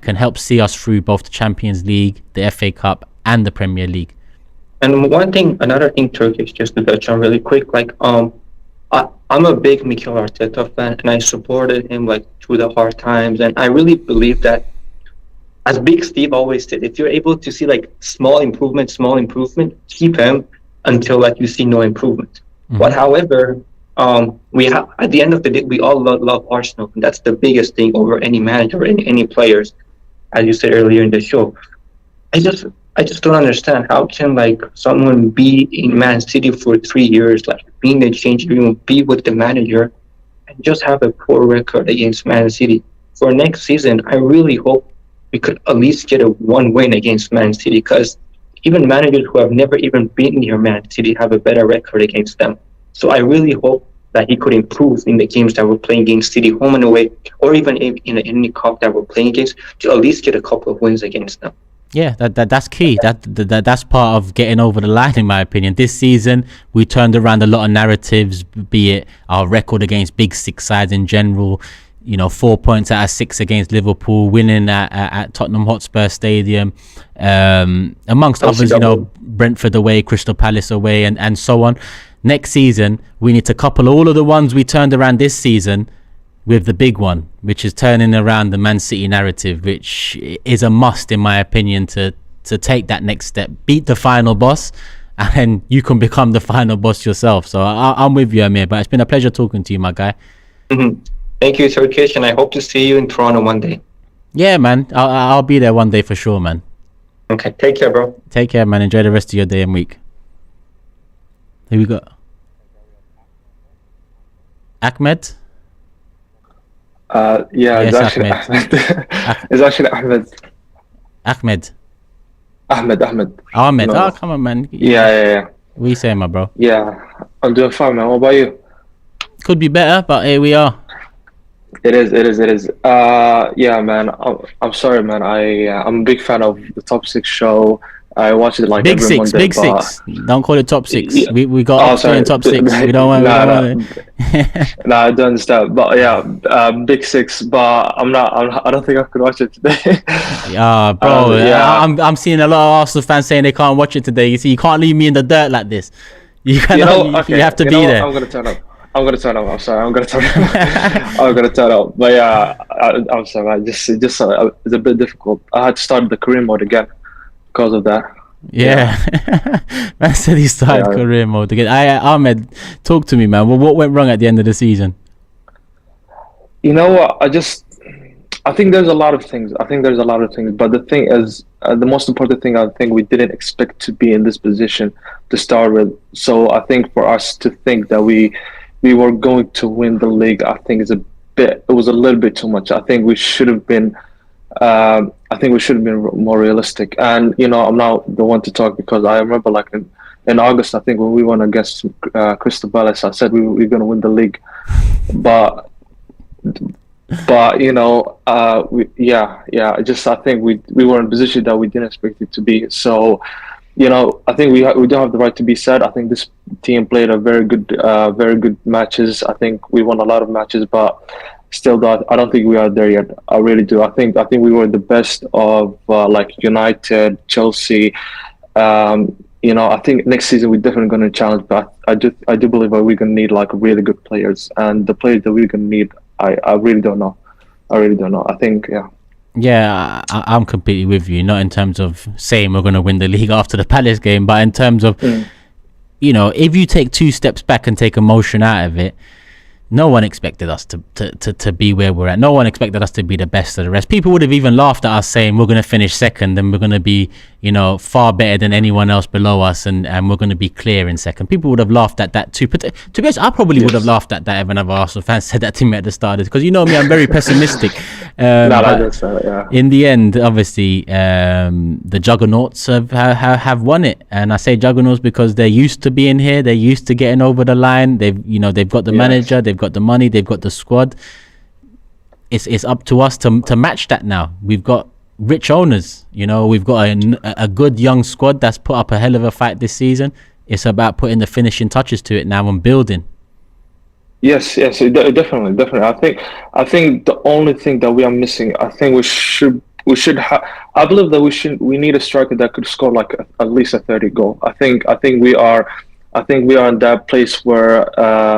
can help see us through both the Champions League, the FA Cup, and the Premier League. And another thing, Turkish, just to touch on really quick, like I'm a big Mikel Arteta fan, and I supported him like through the hard times, and I really believe that, as Big Steve always said, if you're able to see like small improvement, keep him until like you see no improvement. But however, we have, at the end of the day, we all love Arsenal, and that's the biggest thing over any manager, any players, as you said earlier in the show. I just don't understand how can like someone be in Man City for 3 years, like being the change room, be with the manager, and just have a poor record against Man City. For next season, I really hope we could at least get a 1 win against Man City, because even managers who have never even been near Man City have a better record against them. So I really hope that he could improve in the games that we're playing against City, home and away, or even in any cup that we're playing against, to at least get a couple of wins against them. Yeah, that's key. That's part of getting over the line, in my opinion. This season, we turned around a lot of narratives, be it our record against big six sides in general. 4 points out of 6 against Liverpool, winning at Tottenham Hotspur Stadium, amongst others. Brentford away, Crystal Palace away, and so on. Next season, we need to couple all of the ones we turned around this season with the big one, which is turning around the Man City narrative, which is a must, in my opinion, to take that next step, beat the final boss, and then you can become the final boss yourself. So I'm with you, Amir, but it's been a pleasure talking to you, my guy. Mm-hmm. Thank you, Turkish, and I hope to see you in Toronto one day. Yeah, man. I'll be there one day for sure, man. Okay, take care, bro. Take care, man. Enjoy the rest of your day and week. Here we go. Ahmed? It's actually Ahmed. Ahmed. It's actually Ahmed. Ahmed. Ahmed. No. Oh, come on, man. Yeah. What you saying, my bro? Yeah, I'm doing fine, man. What about you? Could be better, but here we are. It is. Yeah, man. I'm sorry, man. I'm a big fan of the Top 6 show. I watch it like Big every Six, Monday, Big Six. Don't call it Top 6. Yeah. We got Oxford in Top 6. We don't want it. No, I don't understand. But yeah, Big Six. But I don't think I could watch it today. Yeah, bro. I'm seeing a lot of Arsenal fans saying they can't watch it today. You see, you can't leave me in the dirt like this. You have to be there. I'm gonna turn up. I'm sorry. I'm gonna turn up. But yeah, I'm sorry. It's a bit difficult. I had to start the career mode again because of that. Yeah. Man said he started career mode again. Ahmed, talk to me, man. What went wrong at the end of the season? You know what? I think there's a lot of things. But the thing is, the most important thing, I think we didn't expect to be in this position to start with. So I think for us to think that we were going to win the league, I think it was a little bit too much. I think we should have been more realistic. And I'm not the one to talk, because I remember like in August, I think when we won against Crystal Palace, I said we were going to win the league, but I think we were in a position that we didn't expect it to be. So I think we don't have the right to be sad. I think this team played a very good matches. I think we won a lot of matches, but still, I don't think we are there yet. I really do. I think we were the best of like United, Chelsea. I think next season we're definitely going to challenge. But I do believe that we're going to need like really good players, and the players that we're going to need, I really don't know. I think Yeah, I'm completely with you. Not in terms of saying we're going to win the league after the Palace game, but in terms of, if you take 2 steps back and take emotion out of it, no one expected us to be where we're at. No one expected us to be the best of the rest. People would have even laughed at us saying we're going to finish second and we're going to be, far better than anyone else below us, and we're going to be clear in second. People would have laughed at that too. But to be honest, I probably would have laughed at that if another Arsenal fan said that to me at the start, because me, I'm very pessimistic. In the end, obviously, the juggernauts have won it, and I say juggernauts because they're used to being here. They're used to getting over the line. They've got the manager, they've got the money, they've got the squad. It's up to us to match that now. We've got rich owners, we've got a good young squad that's put up a hell of a fight this season. It's about putting the finishing touches to it now and building. Yes, definitely. I think the only thing that we are missing, I think we should have. I believe that we need a striker that could score like at least a 30 goal. I think we are in that place where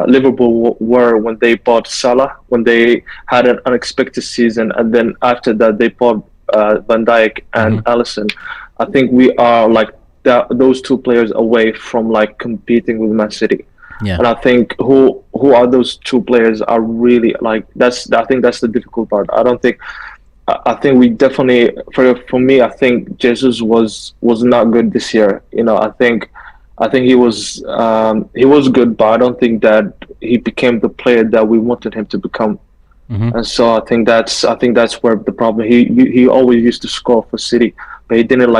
Liverpool were when they bought Salah, when they had an unexpected season, and then after that they bought Van Dijk and Alisson. I think we are like those 2 players away from like competing with Man City. Yeah. And I think who are those 2 players are really like I think that's the difficult part. I think we definitely for me, I think Jesus was not good this year. I think he was good, but I don't think that he became the player that we wanted him to become. And so I think that's where the problem. He always used to score for City, but he didn't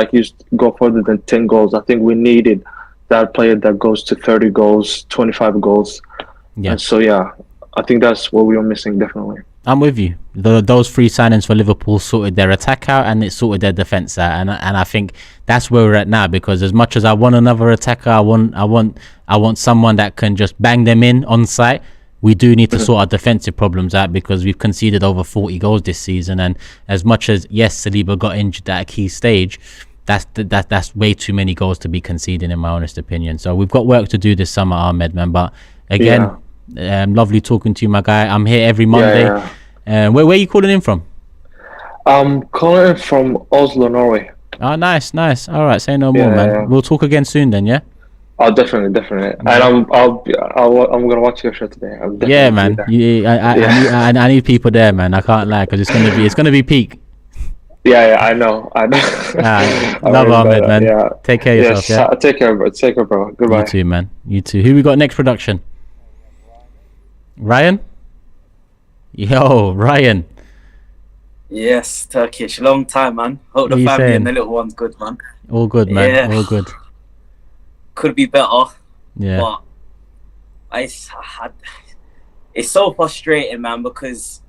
go further than 10 goals. I think we needed that player that goes to 30 goals, 25 goals. Yeah. And so yeah, I think that's what we were missing definitely. I'm with you. Those three signings for Liverpool sorted their attack out and it sorted their defense out, and I think that's where we're at now. Because as much as I want another attacker, I want someone that can just bang them in on site. We do need to sort our defensive problems out because we've conceded over 40 goals this season, and as much as yes, Saliba got injured at a key stage, that's way too many goals to be conceding in my honest opinion. So we've got work to do this summer, Ahmed, man. But again. Lovely talking to you, my guy. I'm here every Monday. Where are you calling in from? I'm calling in from Oslo, Norway. Oh, nice. All right, say no more, man. Yeah. We'll talk again soon, then. Yeah. Oh, definitely. And I'm gonna watch your show today. Yeah, man. I need people there, man. I can't lie because it's gonna be peak. Yeah, I know. Love Ahmed, man. Yeah. Take care of yourself. Yeah. Take care, bro. Goodbye. You too, man. You too. Who we got next production? Ryan? Yo, Ryan. Yes, Turkish. Long time, man. Hope the family and the little one's good, man. All good, man. Yeah. All good. Could be better. Yeah. But it's so frustrating, man, because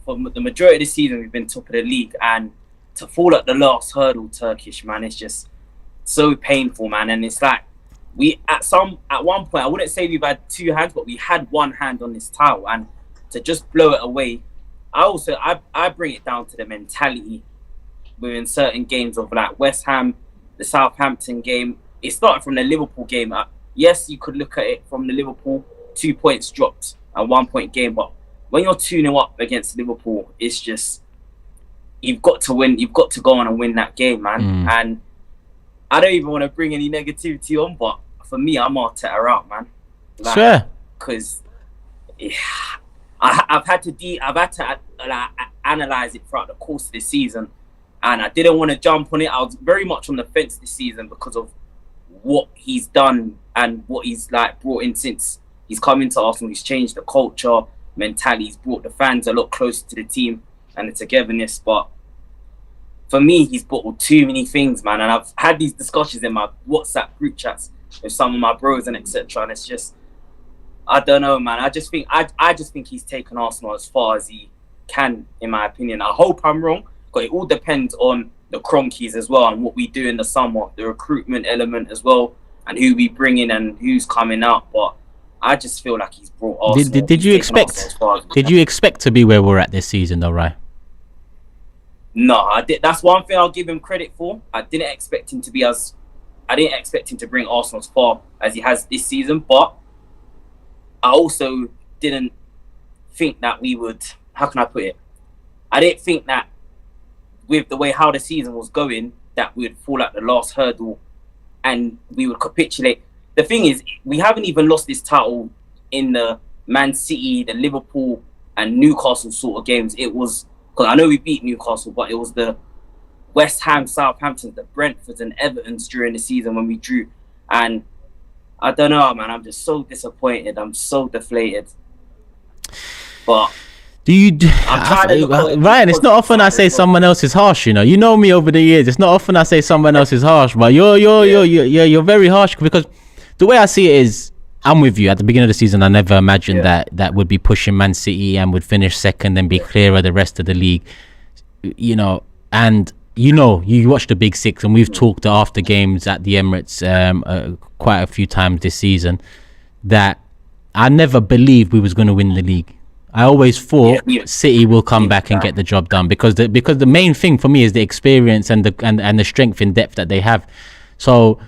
for the majority of the season we've been top of the league, and to fall at the last hurdle, Turkish, man, it's just so painful, man. And it's like at one point, I wouldn't say we've had two hands, but we had one hand on this title, and to just blow it away. I bring it down to the mentality within certain games of like West Ham, the Southampton game. It started from the Liverpool game. Yes, you could look at it from the Liverpool 2 points dropped, a 1 point game, but when you're 2-0 up against Liverpool, it's just you've got to win. You've got to go on and win that game, man. And I don't even want to bring any negativity on, but for me, I'm Arteta out, man. Like, sure. Because I've had to analyze it throughout the course of the season, and I didn't want to jump on it. I was very much on the fence this season because of what he's done and what he's like brought in since he's come into Arsenal. He's changed the culture, mentality. He's brought the fans a lot closer to the team and the togetherness. But for me, he's bottled too many things, man. And I've had these discussions in my WhatsApp group chats with some of my bros and etc. And it's just, I don't know, man. I just think he's taken Arsenal as far as he can, in my opinion. I hope I'm wrong, but it all depends on the Cronkies as well and what we do in the summer, the recruitment element as well, and who we bring in and who's coming out. But I just feel like he's brought Arsenal. Did you expect to be where we're at this season, though, right? No, I did. That's one thing I'll give him credit for. I didn't expect him to bring Arsenal as far as he has this season, but I also didn't think that we would. How can I put it? I didn't think that with the way how the season was going, that we would fall at the last hurdle and we would capitulate. The thing is, we haven't even lost this title in the Man City, the Liverpool, and Newcastle sort of games. It was, because I know we beat Newcastle, but it was the West Ham, Southampton, the Brentfords, and Evertons during the season when we drew. And I don't know, man. I'm just so disappointed. I'm so deflated. But Ryan, it's not often I say someone else is harsh. You know me over the years. It's not often I say someone else is harsh, but you're very harsh because the way I see it is, I'm with you. At the beginning of the season, I never imagined that would be pushing Man City and would finish second and be clear of the rest of the league. And you watch the Big Six, and we've talked after games at the Emirates quite a few times this season that I never believed we was going to win the league. I always thought City will come back and get the job done because the main thing for me is the experience and the strength in depth that they have. So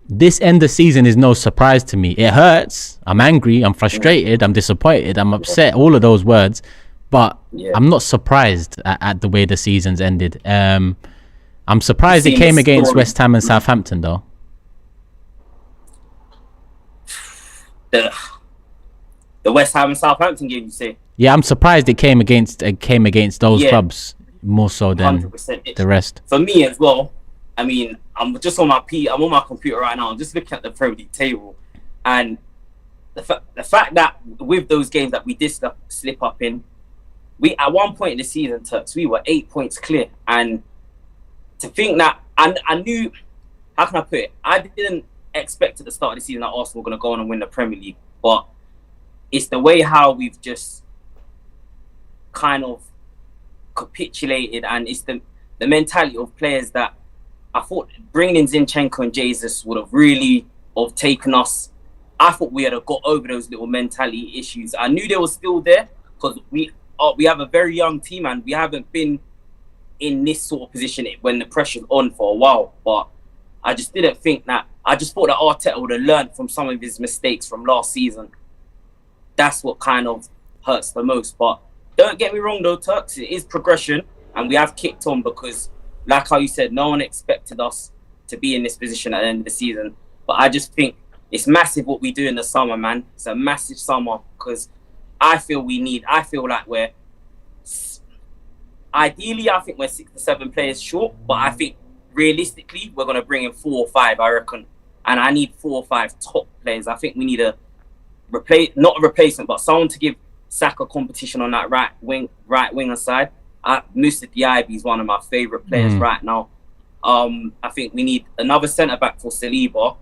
this end of season is no surprise to me. It hurts. I'm angry. I'm frustrated. I'm disappointed. I'm upset. All of those words, but I'm not surprised at the way the season's ended. I'm surprised it came against West Ham and Southampton, though. The West Ham and Southampton game, you say? Yeah, I'm surprised it came against those clubs more so than 100%. The rest. For me as well, I mean, I'm on my computer right now. I'm just looking at the Premier League table, and the fact that with those games that we did slip up in, we at one point in the season, Turks, we were 8 points clear, and to think that I knew, how can I put it? I didn't expect at the start of the season that Arsenal were going to go on and win the Premier League, but it's the way how we've just kind of capitulated, and it's the mentality of players that I thought bringing in Zinchenko and Jesus would have really have taken us. I thought we had got over those little mentality issues. I knew they were still there because we have a very young team and we haven't been in this sort of position when the pressure's on for a while. But I just didn't think that. I just thought that Arteta would have learned from some of his mistakes from last season. That's what kind of hurts the most. But don't get me wrong though, Turks, it is progression and we have kicked on because, like how you said, no one expected us to be in this position at the end of the season. But I just think it's massive what we do in the summer, man. It's a massive summer because I feel like we're, ideally, I think we're 6 to 7 players short, but I think realistically, we're going to bring in 4 or 5, I reckon. And I need 4 or 5 top players. I think we need not a replacement, but someone to give Saka competition on that right winger side. Musa Diaby is one of my favourite players right now. I think we need another centre-back for Saliba.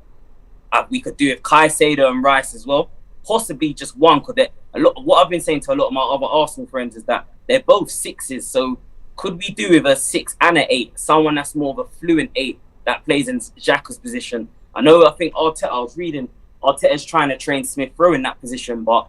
We could do with Caicedo and Rice as well. Possibly just one, because what I've been saying to a lot of my other Arsenal friends is that they're both 6s. So could we do with a 6 and an 8? Someone that's more of a fluent 8 that plays in Xhaka's position. I think Arteta, I was reading, Arteta's trying to train Smith Rowe in that position, but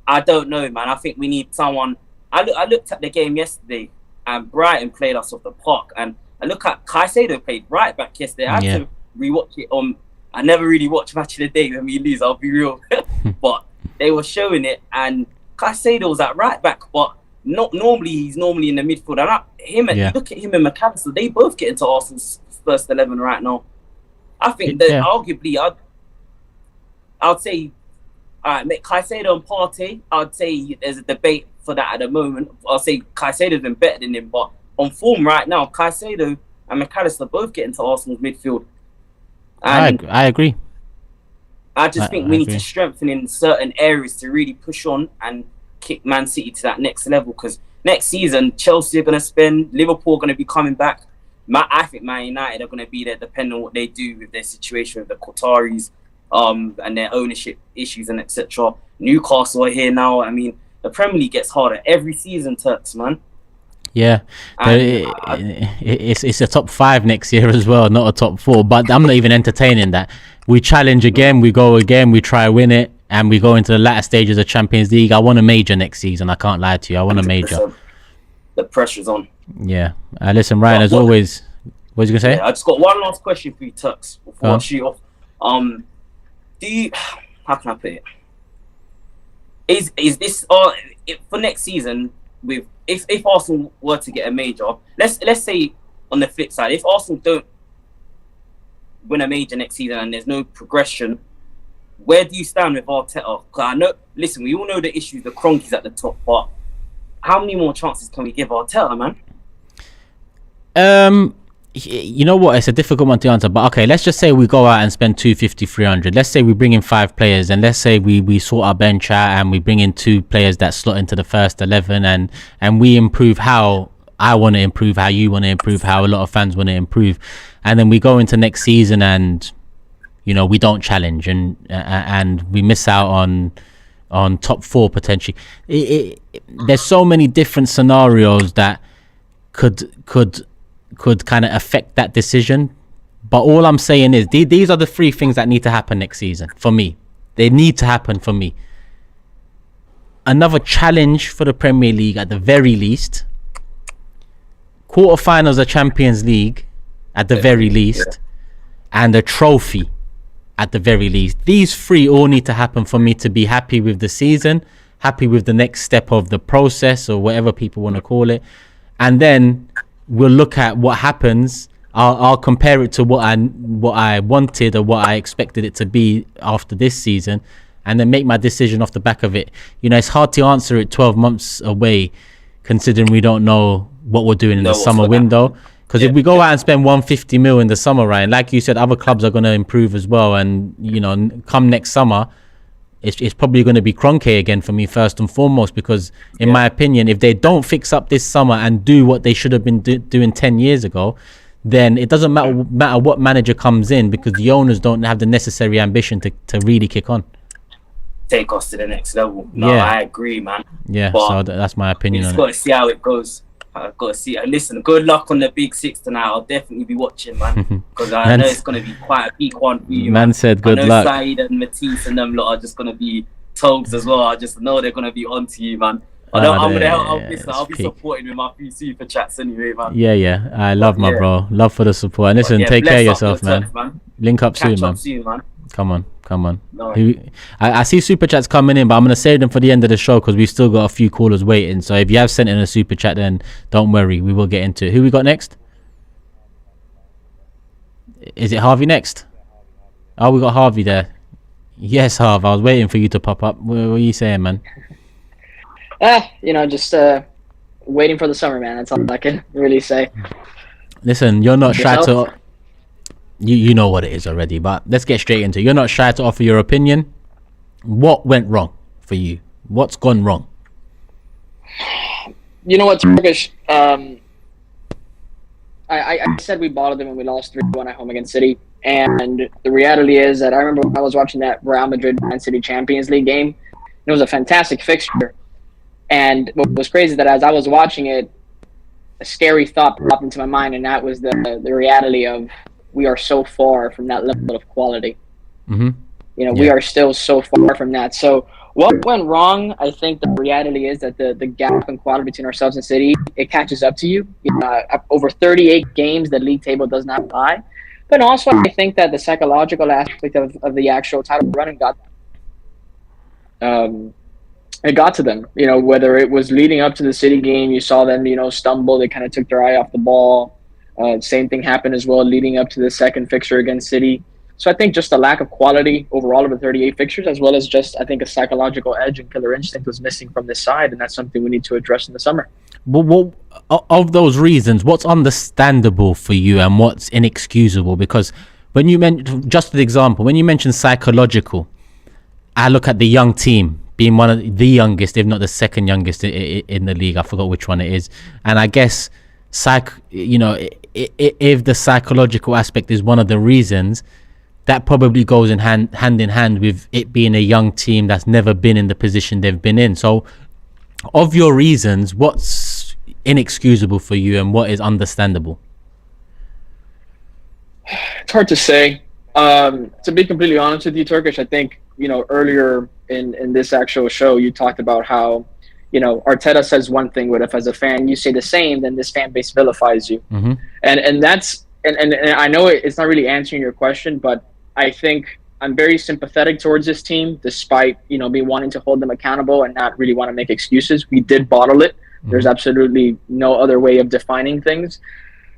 I don't know, man. I think we need someone. I looked at the game yesterday and Brighton played us off the park. And I look at Caicedo played right back yesterday. I had to rewatch it on. I never really watch Match of the Day when we lose, I'll be real. But they were showing it and Caicedo was at right back, but not normally. He's normally in the midfield. And look at him and McAllister. They both get into Arsenal's first 11 right now. I think that arguably, I'd say, Caicedo and Partey, I'd say there's a debate for that at the moment. I'll say Caicedo's been better than him, but on form right now, Caicedo and McAllister both get into Arsenal's midfield. And I agree. I just think we need to strengthen in certain areas to really push on and kick Man City to that next level. Because next season, Chelsea are going to spend, Liverpool are going to be coming back. I think Man United are going to be there depending on what they do with their situation with the Qataris and their ownership issues and etc. Newcastle are here now. I mean, the Premier League gets harder every season, Turks, man. Yeah, it's a top 5 next year as well, not a top 4. But I'm not even entertaining that. We challenge again, we go again, we try win it, and we go into the latter stages of Champions League. I want a major next season. I can't lie to you. I want a major. The pressure's on. Yeah. Listen, Ryan, as always, what was you gonna say? I just got one last question for you, Turks, before I shoot off. How can I put it? Is this for next season? With if Arsenal were to get a major, let's say on the flip side, if Arsenal don't win a major next season and there's no progression, where do you stand with Arteta? Because I know, listen, we all know the issues, the Cronkies at the top, but how many more chances can we give Arteta, man? You know what? It's a difficult one to answer, but okay, let's just say we go out and spend 250, 300. Let's say we bring in 5 players, and let's say we sort our bench out and we bring in 2 players that slot into the first 11, and we improve how I want to improve, how you want to improve, how a lot of fans want to improve, and then we go into next season and we don't challenge and we miss out on top 4 potentially. There's so many different scenarios that could kind of affect that decision, but all I'm saying is these are the 3 things that need to happen next season for me. They need to happen for me. Another challenge for the Premier League at the very least, quarterfinals of Champions League at the very least, and a trophy at the very least. These 3 all need to happen for me to be happy with the season, happy with the next step of the process or whatever people want to call it, and then we'll look at what happens. I'll compare it to what I wanted or what I expected it to be after this season, and then make my decision off the back of it. It's hard to answer it 12 months away, considering we don't know what we're doing in the summer window. Because if we go out and spend 150 mil in the summer, Ryan, like you said, other clubs are going to improve as well, and come next summer, it's probably going to be Kroenke again for me first and foremost, because in my opinion, if they don't fix up this summer and do what they should have been doing 10 years ago, then it doesn't matter what manager comes in, because the owners don't have the necessary ambition to really kick on. take us to the next level. No, Yeah. I agree, man. Yeah, But so that's my We opinion just on got it. to see how it goes. I've got to see. Listen, good luck on the Big Six tonight. I'll definitely be watching, man, because I know it's going to be quite a big one for you, Man said good I know luck. Saeed and Matisse and them lot are just going to be togs as well. I just know they're going to be on to you, man. I'm going to help. I'll be supporting with my few super chats anyway, man. Yeah. I love my bro. Love for the support. And listen, take care of yourself, man. Link up soon, man. Soon, man. Come on. No. I see super chats coming in, but I'm gonna save them for the end of the show because we've still got a few callers waiting. So if you have sent in a super chat, then don't worry, we will get into it. Who we got next? Is it Harvey next? Oh, we got Harvey there. Yes, Harv. I was waiting for you to pop up. What are you saying, man? Just waiting for the summer, man. That's all I can really say. Listen, you're not shy Yourself? to. You know what it is already, but let's get straight into it. You're not shy to offer your opinion. What went wrong for you? What's gone wrong? You know what, Turkish? I said we bottled them when we lost 3-1 at home against City. And the reality is that I remember when I was watching that Real Madrid-Man City Champions League game. It was a fantastic fixture. And what was crazy is that as I was watching it, a scary thought popped into my mind, and that was the reality of we are so far from that level of quality. Mm-hmm. We are still so far from that. So what went wrong? I think the reality is that the gap in quality between ourselves and City, it catches up to you. Over 38 games, the league table does not lie. But also, I think that the psychological aspect of the actual title running it got to them. Whether it was leading up to the City game, you saw them, stumble. They kind of took their eye off the ball. Same thing happened as well leading up to the second fixture against City. So I think just a lack of quality overall of the 38 fixtures, as well as just, I think, a psychological edge and killer instinct was missing from this side, and that's something we need to address in the summer. Well, of those reasons, what's understandable for you and what's inexcusable? Because when you mentioned, just an example, when you mentioned psychological, I look at the young team being one of the youngest, if not the second youngest in the league. I forgot which one it is. And I guess, if the psychological aspect is one of the reasons, that probably goes hand in hand with it being a young team that's never been in the position they've been in. So of your reasons, what's inexcusable for you and what is understandable? It's hard to say. To be completely honest with you, Turkish, I think, earlier in this actual show, you talked about how, Arteta says one thing, but if as a fan you say the same, then this fan base vilifies you. Mm-hmm. And that's, and I know it's not really answering your question, but I think I'm very sympathetic towards this team, despite, me wanting to hold them accountable and not really want to make excuses. We did bottle it. Mm-hmm. There's absolutely no other way of defining things.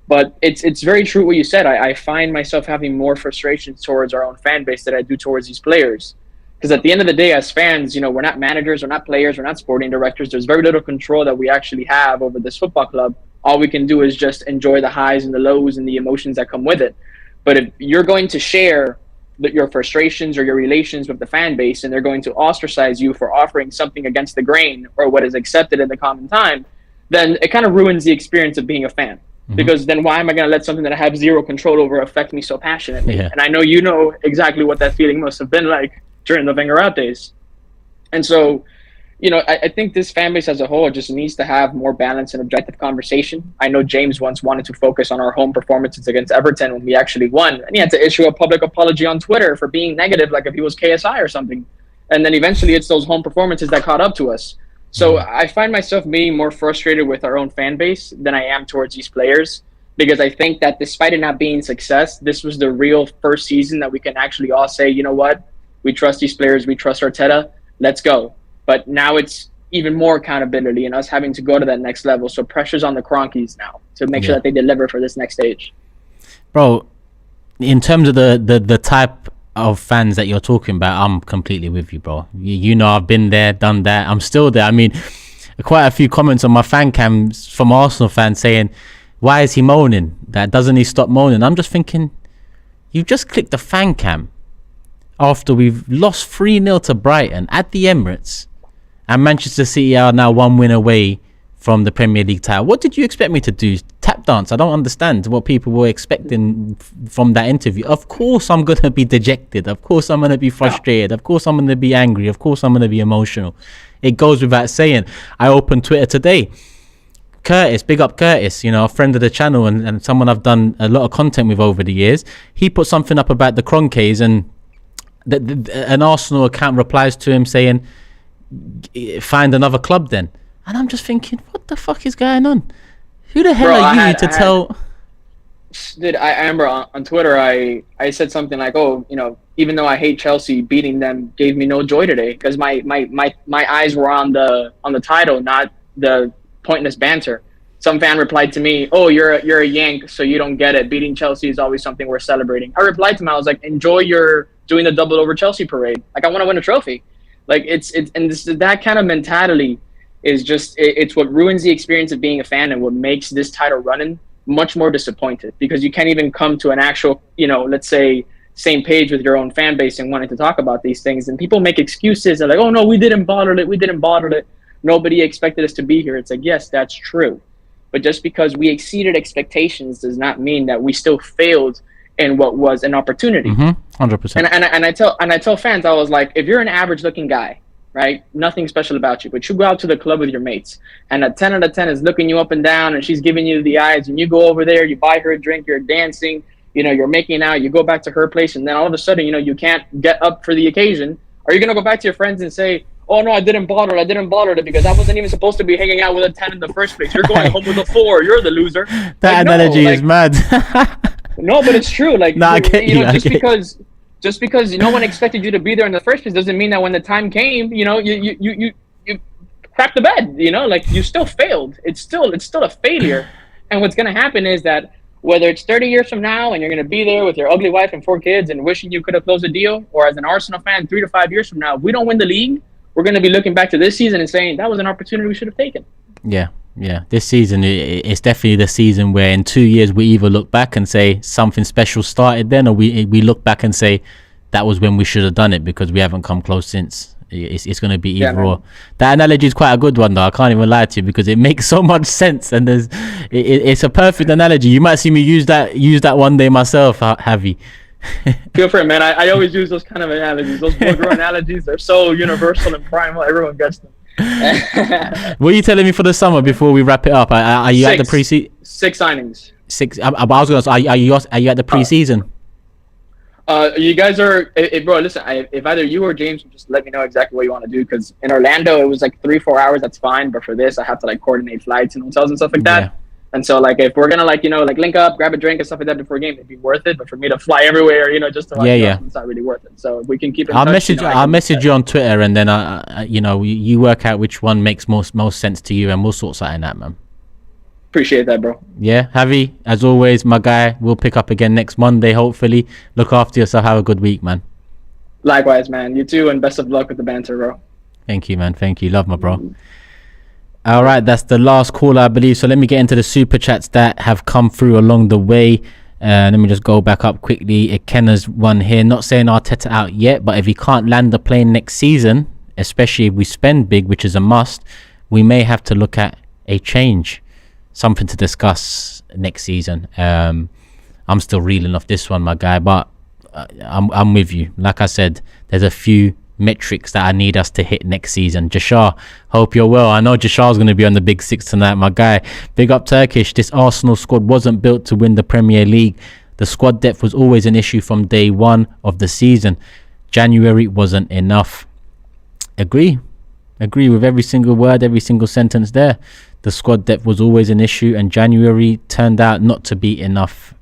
But it's very true what you said. I find myself having more frustration towards our own fan base than I do towards these players. Because at the end of the day, as fans, we're not managers, we're not players, we're not sporting directors. There's very little control that we actually have over this football club. All we can do is just enjoy the highs and the lows and the emotions that come with it. But if you're going to share your frustrations or your relations with the fan base and they're going to ostracize you for offering something against the grain or what is accepted in the common time, then it kind of ruins the experience of being a fan. Mm-hmm. Because then why am I going to let something that I have zero control over affect me so passionately? Yeah. And I know you know exactly what that feeling must have been like during the Wenger out days. And so, I think this fan base as a whole just needs to have more balanced and objective conversation. I know James once wanted to focus on our home performances against Everton when we actually won. And he had to issue a public apology on Twitter for being negative, like if he was KSI or something. And then eventually it's those home performances that caught up to us. So I find myself being more frustrated with our own fan base than I am towards these players. Because I think that despite it not being success, this was the real first season that we can actually all say, you know what? We trust these players. We trust Arteta. Let's go. But now it's even more accountability and us having to go to that next level. So pressure's on the Cronkies now to make sure that they deliver for this next stage. Bro, in terms of the type of fans that you're talking about, I'm completely with you, bro. I've been there, done that. I'm still there. I mean, quite a few comments on my fan cams from Arsenal fans saying, why is he moaning? Doesn't he stop moaning? I'm just thinking, you just clicked the fan cam after we've lost 3-0 to Brighton at the Emirates, and Manchester City are now one win away from the Premier League title. What did you expect me to do? tap dance. I don't understand what people were expecting from that interview. Of course I'm going to be dejected. Of course I'm going to be frustrated. Of course I'm going to be angry. Of course I'm going to be emotional. It goes without saying. I opened Twitter today. Curtis, big up Curtis, a friend of the channel and someone I've done a lot of content with over the years. He put something up about the Cronkays, and an Arsenal account replies to him saying, find another club then. And I'm just thinking, what the fuck is going on? Who the hell are you to tell? Dude, I remember on Twitter, I said something like, "Oh, even though I hate Chelsea, beating them gave me no joy today because my eyes were on the title, not the pointless banter." Some fan replied to me, "Oh, you're a Yank, so you don't get it. Beating Chelsea is always something worth celebrating." I replied to him, I was like, "Enjoy your doing the double over Chelsea parade. Like, I want to win a trophy." Like, that kind of mentality is just it's what ruins the experience of being a fan and what makes this title running much more disappointed, because you can't even come to an actual, let's say, same page with your own fan base and wanting to talk about these things. And people make excuses. They're like, "Oh no, we didn't bottle it. Nobody expected us to be here." It's like, yes, that's true. But just because we exceeded expectations does not mean that we still failed in what was an opportunity. 100%. And I tell fans, I was like, if you're an average looking guy, right, nothing special about you, but you go out to the club with your mates and a 10 out of 10 is looking you up and down and she's giving you the eyes, and you go over there, you buy her a drink, you're dancing, you're making out, you go back to her place, and then all of a sudden, you can't get up for the occasion. Are you going to go back to your friends and say, "Oh no, I didn't bottle it because I wasn't even supposed to be hanging out with a 10 in the first place. You're going home with a 4. You're the loser." That analogy is mad. No, but it's true. Like, I get you. Just because no one expected you to be there in the first place doesn't mean that when the time came, you crapped the bed. Like, you still failed. It's still a failure. And what's gonna happen is that whether it's 30 years from now and you're gonna be there with your ugly wife and 4 kids and wishing you could have closed a deal, or as an Arsenal fan 3 to 5 years from now, if we don't win the league, we're gonna be looking back to this season and saying that was an opportunity we should have taken. Yeah. This season, it's definitely the season where in 2 years we either look back and say something special started then, or we look back and say that was when we should have done it because we haven't come close since. It's going to be either or. That analogy is quite a good one, though. I can't even lie to you because it makes so much sense, and it's a perfect analogy. You might see me use that one day myself, Javi. Feel free, man. I always use those kind of analogies. Those boardroom analogies, they're so universal and primal. Everyone gets them. What are you telling me for the summer before we wrap it up? Are you at the pre-season? 6 signings. 6. I was going to say, are you at the pre-season? You guys are, bro. Listen, if either you or James just let me know exactly what you want to do, because in Orlando it was like 3-4 hours. That's fine, but for this I have to like coordinate flights and hotels and stuff like that. Yeah. And so, like, if we're gonna link up, grab a drink and stuff like that before a game, it'd be worth it. But for me to fly everywhere, just to it's not really worth it. So if we can keep in touch. I'll message you on Twitter, and then you work out which one makes most sense to you, and we'll sort something out, man. Appreciate that, bro. Yeah, Javi, as always, my guy. We'll pick up again next Monday, hopefully. Look after yourself. Have a good week, man. Likewise, man. You too, and best of luck with the banter, bro. Thank you, man. Thank you. Love my bro. All right, that's the last call, I believe. So let me get into the super chats that have come through along the way. Let me just go back up quickly. Ikenna's one here. Not saying Arteta out yet, but if he can't land the plane next season, especially if we spend big, which is a must, we may have to look at a change. Something to discuss next season. I'm still reeling off this one, my guy, but I'm with you. Like I said, there's a few metrics that I need us to hit next season. Jashar, hope you're well. I know Jashar's going to be on the Big Six tonight, my guy. Big up Turkish. This Arsenal squad wasn't built to win the Premier League. The squad depth was always an issue from day one of the season. January wasn't enough. Agree with every single word, every single sentence there. The squad depth was always an issue, and January turned out not to be enough.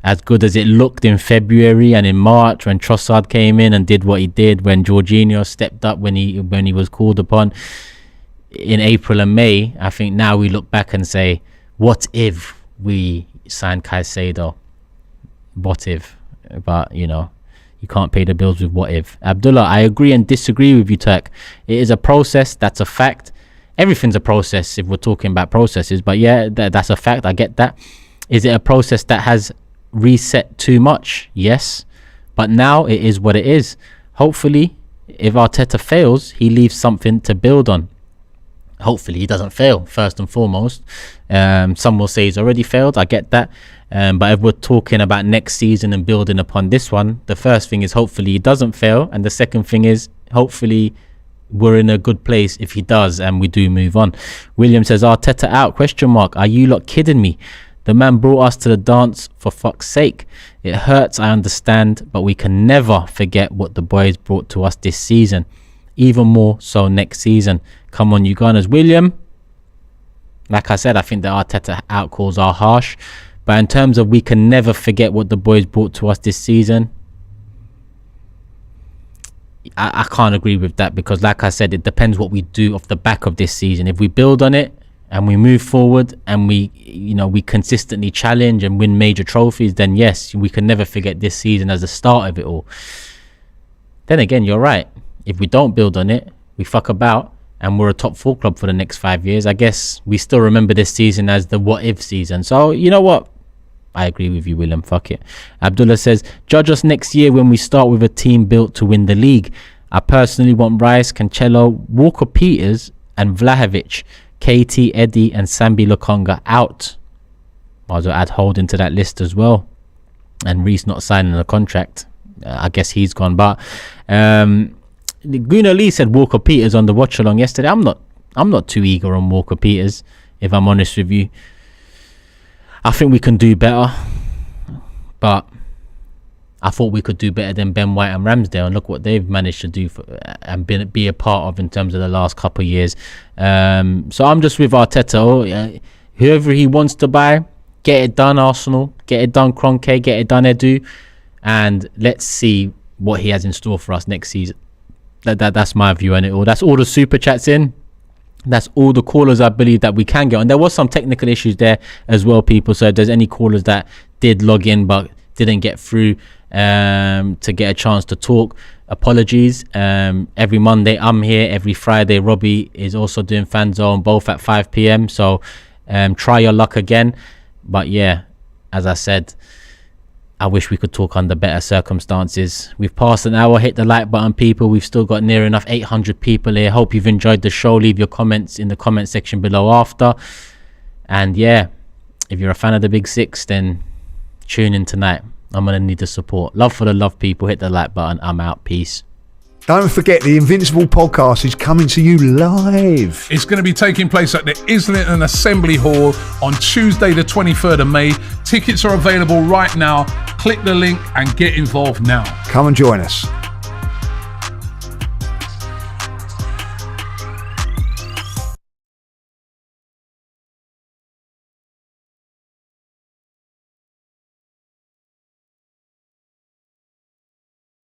As good as it looked in February and in March when Trossard came in and did what he did, when Jorginho stepped up when he was called upon in April and May, I think now we look back and say, what if we signed Caicedo? What if? But, you can't pay the bills with what if. Abdullah, I agree and disagree with you, Turk. It is a process. That's a fact. Everything's a process if we're talking about processes. But yeah, that's a fact. I get that. Is it a process that has reset too much? Yes. But now it is what it is. Hopefully, if Arteta fails, he leaves something to build on. hopefully he doesn't fail first and foremost. Some will say he's already failed. I get that. But if we're talking about next season and building upon this one, the first thing is hopefully he doesn't fail, and the second thing is hopefully we're in a good place if he does and we do move on. William says, Arteta out, question mark. Are you lot kidding me? The man brought us to the dance, for fuck's sake. It hurts, I understand, but we can never forget what the boys brought to us this season. Even more so next season. Come on, you Gunners. William, like I said, I think the Arteta out calls are harsh. But in terms of we can never forget what the boys brought to us this season, I can't agree with that, because like I said, it depends what we do off the back of this season. If we build on it and we move forward and we consistently challenge and win major trophies, then yes, we can never forget this season as the start of it all. Then again, you're right. If we don't build on it, we fuck about and we're a top 4 club for the next 5 years, I guess we still remember this season as the what if season. So you know what, I agree with you, William. Fuck it. Abdullah says, judge us next year when we start with a team built to win the league. I personally want Rice, Cancelo, Walker-Peters and Vlahovic, KT, Eddie and Sambi Lokonga out. Might as well add Holding to that list as well. And Reece not signing a contract. I guess he's gone. But Gunnar Lee said Walker-Peters on the watch along yesterday. I'm not too eager on Walker-Peters, if I'm honest with you. I think we can do better, but I thought we could do better than Ben White and Ramsdale, and look what they've managed to do and be a part of in terms of the last couple of years. So I'm just with Arteta. Whoever he wants to buy, get it done, Arsenal. Get it done, Kroenke. Get it done, Edu. And let's see what he has in store for us next season. That's my view on it all. That's all the super chats in. That's all the callers I believe that we can get on. There was some technical issues there as well, people. So if there's any callers that did log in but didn't get through to get a chance to talk, apologies. Every Monday I'm here. Every Friday Robbie is also doing FanZone, both at 5 p.m. So try your luck again. But yeah, as I said, I wish we could talk under better circumstances. We've passed an hour. Hit the like button, people. We've still got near enough 800 people here. Hope you've enjoyed the show. Leave your comments in the comment section below after. And yeah, if you're a fan of the Big Six, then tune in tonight. I'm going to need the support. Love for the love, people. Hit the like button. I'm out. Peace. Don't forget, the Invincible podcast is coming to you live. It's going to be taking place at the Islington Assembly Hall on Tuesday the 23rd of May. Tickets are available right now. Click the link and get involved now. Come and join us.